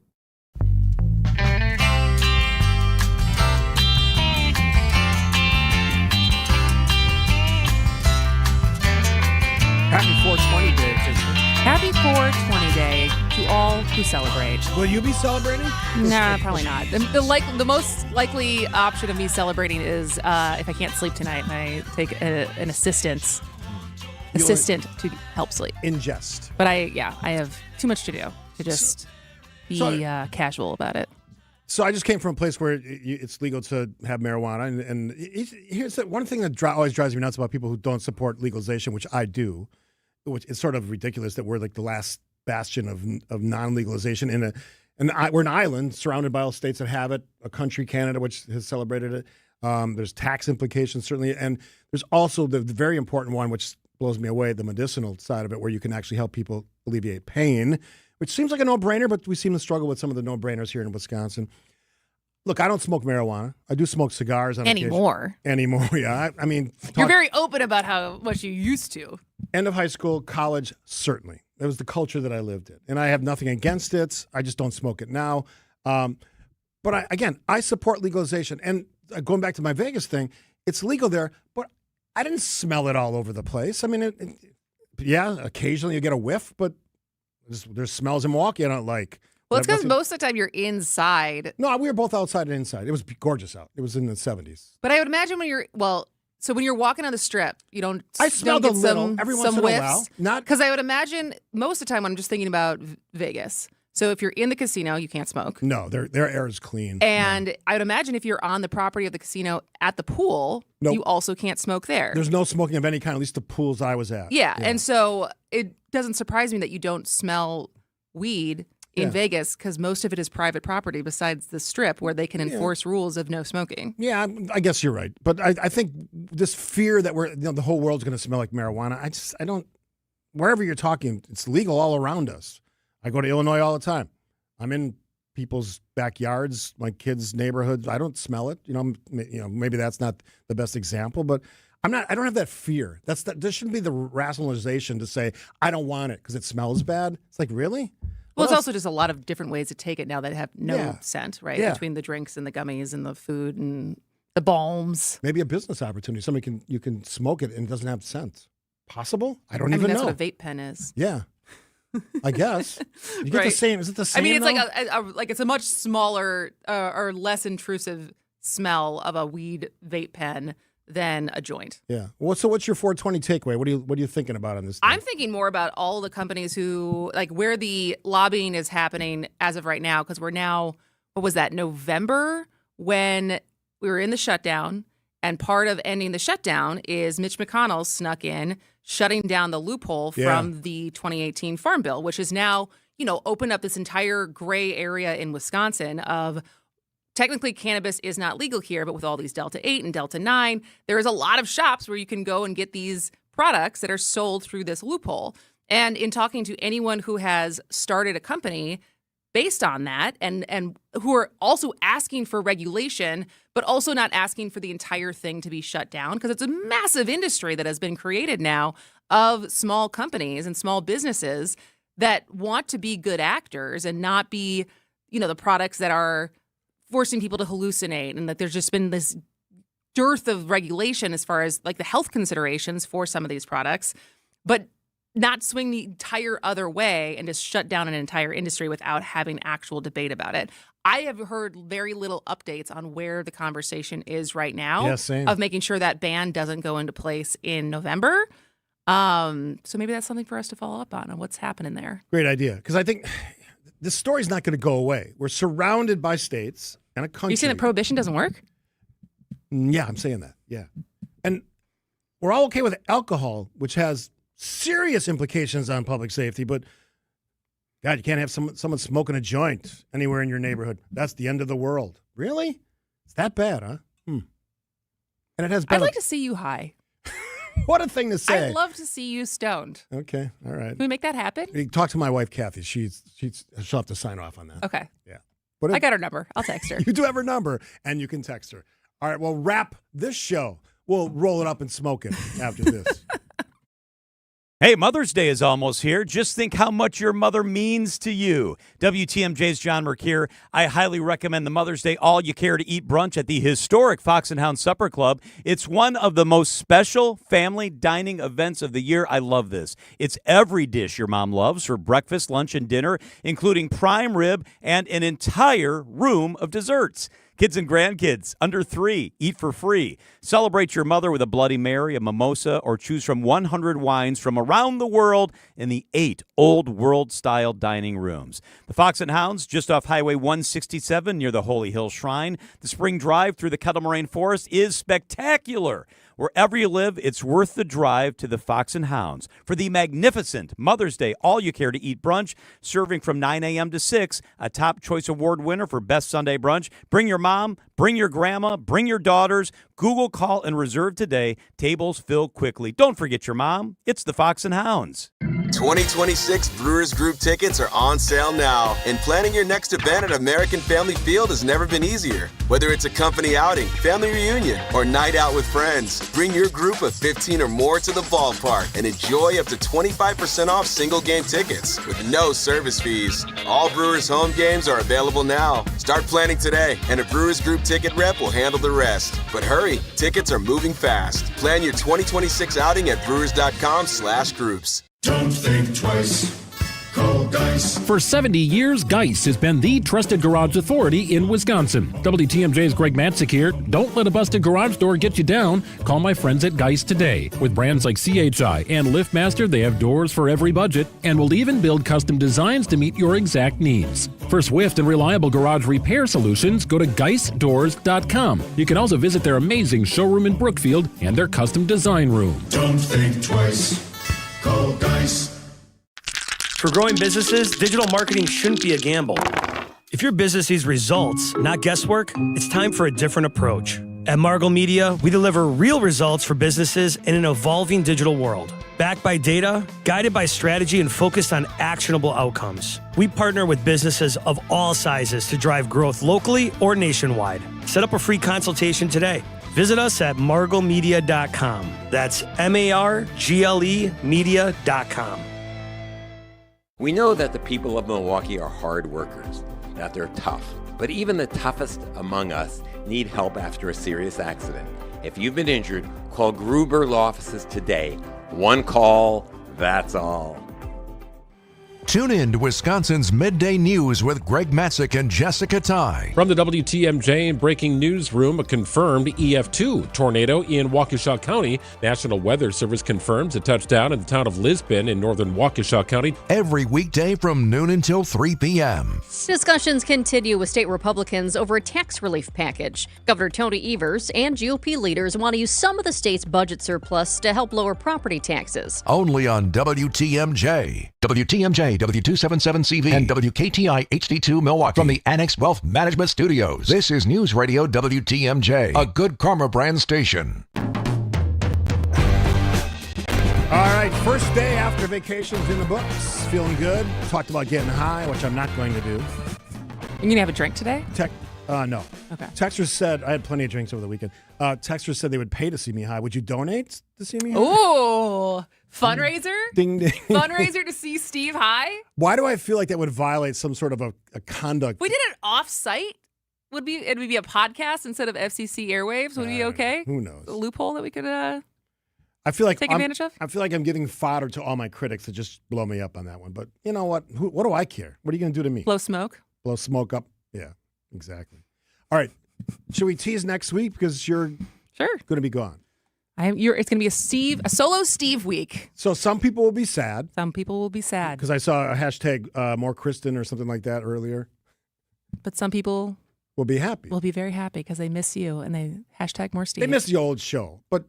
Happy 420 Day, Jason. Happy 420 Day to all who celebrate. Will you be celebrating? Nah, probably not. The most likely option of me celebrating is if I can't sleep tonight and I take an assistant to help sleep. Ingest. But I have too much to do to just be casual about it. So I just came from a place where it's legal to have marijuana, and here's one thing that always drives me nuts about people who don't support legalization, which I do. Which is sort of ridiculous that we're like the last bastion of non-legalization we're an island surrounded by all states that have it, a country, Canada, which has celebrated it. There's tax implications, certainly. And there's also the very important one, which blows me away, the medicinal side of it, where you can actually help people alleviate pain, which seems like a no-brainer, but we seem to struggle with some of the no-brainers here in Wisconsin. Look, I don't smoke marijuana. I do smoke cigars on Anymore, yeah. I mean, you're very open about how much you used to. End of high school, college, certainly. It was the culture that I lived in. And I have nothing against it. I just don't smoke it now. But I support legalization. And going back to my Vegas thing, it's legal there, but I didn't smell it all over the place. I mean, occasionally you get a whiff, but there's smells in Milwaukee I don't like. Well, it's because most of the time you're inside. No, we were both outside and inside. It was gorgeous out. It was in the 70s. But I would imagine when you're walking on the strip, you don't. I smelled a little every once in a while. Not because I would imagine most of the time when I'm just thinking about Vegas. So if you're in the casino, you can't smoke. No, their air is clean. And I would imagine if you're on the property of the casino at the pool, you also can't smoke there. There's no smoking of any kind, at least the pools I was at. Yeah, and so it doesn't surprise me that you don't smell weed in Vegas because most of it is private property besides the strip where they can enforce rules of no smoking. Yeah, I guess you're right. But I think this fear that the whole world's going to smell like marijuana, I don't, wherever you're talking, it's legal all around us. I go to Illinois all the time. I'm in people's backyards, my kids' neighborhoods. I don't smell it. Maybe that's not the best example, but I don't have that fear. There shouldn't be the rationalization to say, I don't want it because it smells bad. It's like, really? Well, it's also just a lot of different ways to take it now that have no scent, right? Yeah. Between the drinks and the gummies and the food and the balms. Maybe a business opportunity. You can smoke it and it doesn't have scent. Possible? I don't even know. That's what a vape pen is. Yeah. I guess. You get the same. Is it the same? I mean, it's like it's a much smaller or less intrusive smell of a weed vape pen than a joint. Yeah. Well, so what's your 420 takeaway? What are you thinking about on this thing? I'm thinking more about all the companies who, like, where the lobbying is happening as of right now, because we're now, what was that, November, when we were in the shutdown, and part of ending the shutdown is Mitch McConnell snuck in, shutting down the loophole from the 2018 Farm Bill, which is now, opened up this entire gray area in Wisconsin of, technically, cannabis is not legal here, but with all these Delta 8 and Delta 9, there is a lot of shops where you can go and get these products that are sold through this loophole. And in talking to anyone who has started a company based on that and who are also asking for regulation, but also not asking for the entire thing to be shut down, because it's a massive industry that has been created now of small companies and small businesses that want to be good actors and not be, the products that are forcing people to hallucinate, and that there's just been this dearth of regulation as far as like the health considerations for some of these products, but not swing the entire other way and just shut down an entire industry without having actual debate about it. I have heard very little updates on where the conversation is right now of making sure that ban doesn't go into place in November. So maybe that's something for us to follow up on what's happening there. Great idea. Because I think this story's not going to go away. We're surrounded by states and a country. You saying that prohibition doesn't work? Yeah, I'm saying that. Yeah. And we're all okay with alcohol, which has serious implications on public safety, but God, you can't have someone smoking a joint anywhere in your neighborhood. That's the end of the world. Really? It's that bad, huh? And it has I'd like to see you high. What a thing to say. I'd love to see you stoned. Okay, all right. Can we make that happen? Talk to my wife, Kathy. She'll have to sign off on that. Okay. Yeah. I got her number. I'll text her. You do have her number, and you can text her. All right, well, wrap this show. We'll roll it up and smoke it after this. Hey, Mother's Day is almost here. Just think how much your mother means to you. WTMJ's John Merck here. I highly recommend the Mother's Day All-You-Care-to-Eat brunch at the historic Fox and Hound Supper Club. It's one of the most special family dining events of the year. I love this. It's every dish your mom loves for breakfast, lunch, and dinner, including prime rib and an entire room of desserts. Kids and grandkids under 3, eat for free. Celebrate your mother with a Bloody Mary, a mimosa, or choose from 100 wines from around the world in the 8 old world-style dining rooms. The Fox and Hounds, just off Highway 167 near the Holy Hill Shrine. The spring drive through the Kettle Moraine Forest is spectacular. Wherever you live, it's worth the drive to the Fox and Hounds for the magnificent Mother's Day All-You-Care-to-Eat brunch, serving from 9 a.m. to 6, a Top Choice Award winner for Best Sunday Brunch. Bring your mom, bring your grandma, bring your daughters. Google, call, and reserve today. Tables fill quickly. Don't forget your mom. It's the Fox and Hounds. 2026 Brewers Group tickets are on sale now, and planning your next event at American Family Field has never been easier. Whether it's a company outing, family reunion, or night out with friends, bring your group of 15 or more to the ballpark and enjoy up to 25% off single game tickets with no service fees. All Brewers home games are available now. Start planning today, and a Brewers Group ticket rep will handle the rest. But hurry, tickets are moving fast. Plan your 2026 outing at brewers.com/groups. Don't think twice. Call Geis. For 70 years, Geis has been the trusted garage authority in Wisconsin. WTMJ's Greg Matzik here. Don't let a busted garage door get you down. Call my friends at Geis today. With brands like CHI and LiftMaster, they have doors for every budget and will even build custom designs to meet your exact needs. For swift and reliable garage repair solutions, go to GeisDoors.com. You can also visit their amazing showroom in Brookfield and their custom design room. Don't think twice. Call Geis. For growing businesses, digital marketing shouldn't be a gamble. If your business needs results, not guesswork, it's time for a different approach. At Margle Media, we deliver real results for businesses in an evolving digital world. Backed by data, guided by strategy, and focused on actionable outcomes. We partner with businesses of all sizes to drive growth locally or nationwide. Set up a free consultation today. Visit us at marglemedia.com. That's MARGLE media.com. We know that the people of Milwaukee are hard workers, that they're tough. But even the toughest among us need help after a serious accident. If you've been injured, call Gruber Law Offices today. One call, that's all. Tune in to Wisconsin's Midday News with Greg Matzik and Jessica Ty. From the WTMJ Breaking Newsroom, a confirmed EF2 tornado in Waukesha County. National Weather Service confirms a touchdown in the town of Lisbon in northern Waukesha County. Every weekday from noon until 3 p.m. Discussions continue with state Republicans over a tax relief package. Governor Tony Evers and GOP leaders want to use some of the state's budget surplus to help lower property taxes. Only on WTMJ. WTMJ, W277CV, and WKTI HD2 Milwaukee. From the Annex Wealth Management Studios, this is News Radio WTMJ, a Good Karma brand station. All right, first day after vacation's in the books. Feeling good. Talked about getting high, which I'm not going to do. You're going to have a drink today? No. Okay. Texters said, I had plenty of drinks over the weekend. Texters said they would pay to see me high. Would you donate to see me high? Ooh, fundraiser? Ding, ding. Fundraiser to see Steve high? Why do I feel like that would violate some sort of a conduct? If we did it off-site, it would be a podcast instead of FCC airwaves. Would it be okay? Who knows? A loophole that we could I feel like take advantage of? I feel like I'm giving fodder to all my critics to just blow me up on that one. But you know what? What do I care? What are you going to do to me? Blow smoke? Blow smoke up? Yeah, exactly. All right. Should we tease next week because you're going to be gone? It's going to be a solo Steve week. So some people will be sad. Some people will be sad. Because I saw a hashtag more Kristen or something like that earlier. But some people will be happy. Will be very happy because they miss you and they hashtag more Steve. They miss the old show. But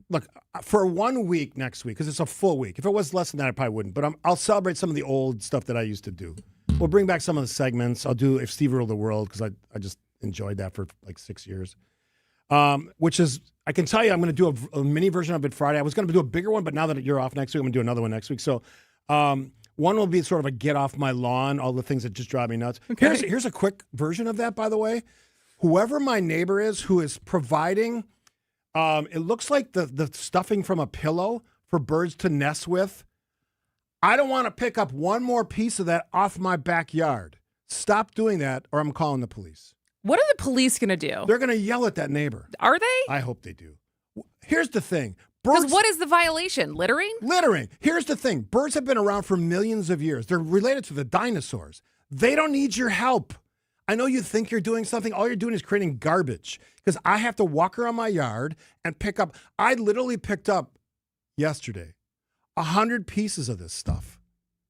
look, for 1 week next week, because it's a full week. If it was less than that, I probably wouldn't. But I'll celebrate some of the old stuff that I used to do. We'll bring back some of the segments. I'll do If Steve Ruled the World because I just enjoyed that for like 6 years. Which is, I can tell you, I'm going to do a mini version of it Friday. I was going to do a bigger one, but now that you're off next week, I'm going to do another one next week. So one will be sort of a get off my lawn, all the things that just drive me nuts. Okay. Here's a quick version of that, by the way. Whoever my neighbor is who is providing, it looks like the stuffing from a pillow for birds to nest with. I don't want to pick up one more piece of that off my backyard. Stop doing that or I'm calling the police. What are the police going to do? They're going to yell at that neighbor. Are they? I hope they do. Here's the thing. Because what is the violation? Littering? Littering. Here's the thing. Birds have been around for millions of years. They're related to the dinosaurs. They don't need your help. I know you think you're doing something. All you're doing is creating garbage. Because I have to walk around my yard and pick up. I literally picked up yesterday 100 pieces of this stuff.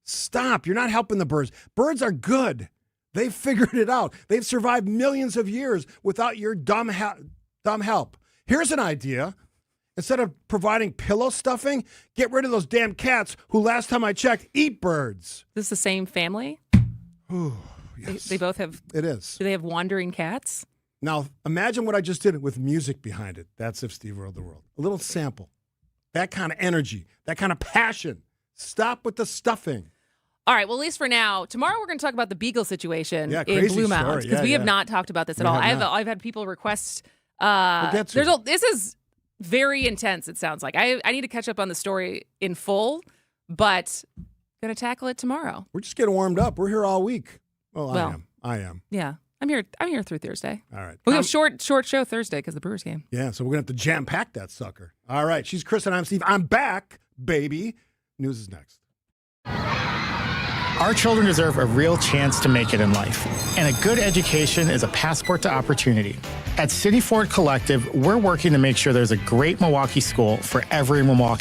Stop. You're not helping the birds. Birds are good. They've figured it out. They've survived millions of years without your dumb help. Here's an idea. Instead of providing pillow stuffing, get rid of those damn cats who, last time I checked, eat birds. This is the same family? Ooh, yes. They both have... It is. Do they have wandering cats? Now, imagine what I just did with music behind it. That's If Steve Ruled the World. A little sample. That kind of energy. That kind of passion. Stop with the stuffing. All right, well, at least for now. Tomorrow we're going to talk about the beagle situation in Blue Mounds because we have not talked about this at all. I've had people request. This is very intense. It sounds like I need to catch up on the story in full, but going to tackle it tomorrow. We're just getting warmed up. We're here all week. Well, I am. Yeah, I'm here through Thursday. All right, we have short show Thursday because the Brewers game. Yeah, so we're gonna have to jam pack that sucker. All right, she's Chris and I'm Steve. I'm back, baby. News is next. Our children deserve a real chance to make it in life, and a good education is a passport to opportunity. At City Ford Collective, we're working to make sure there's a great Milwaukee school for every Milwaukee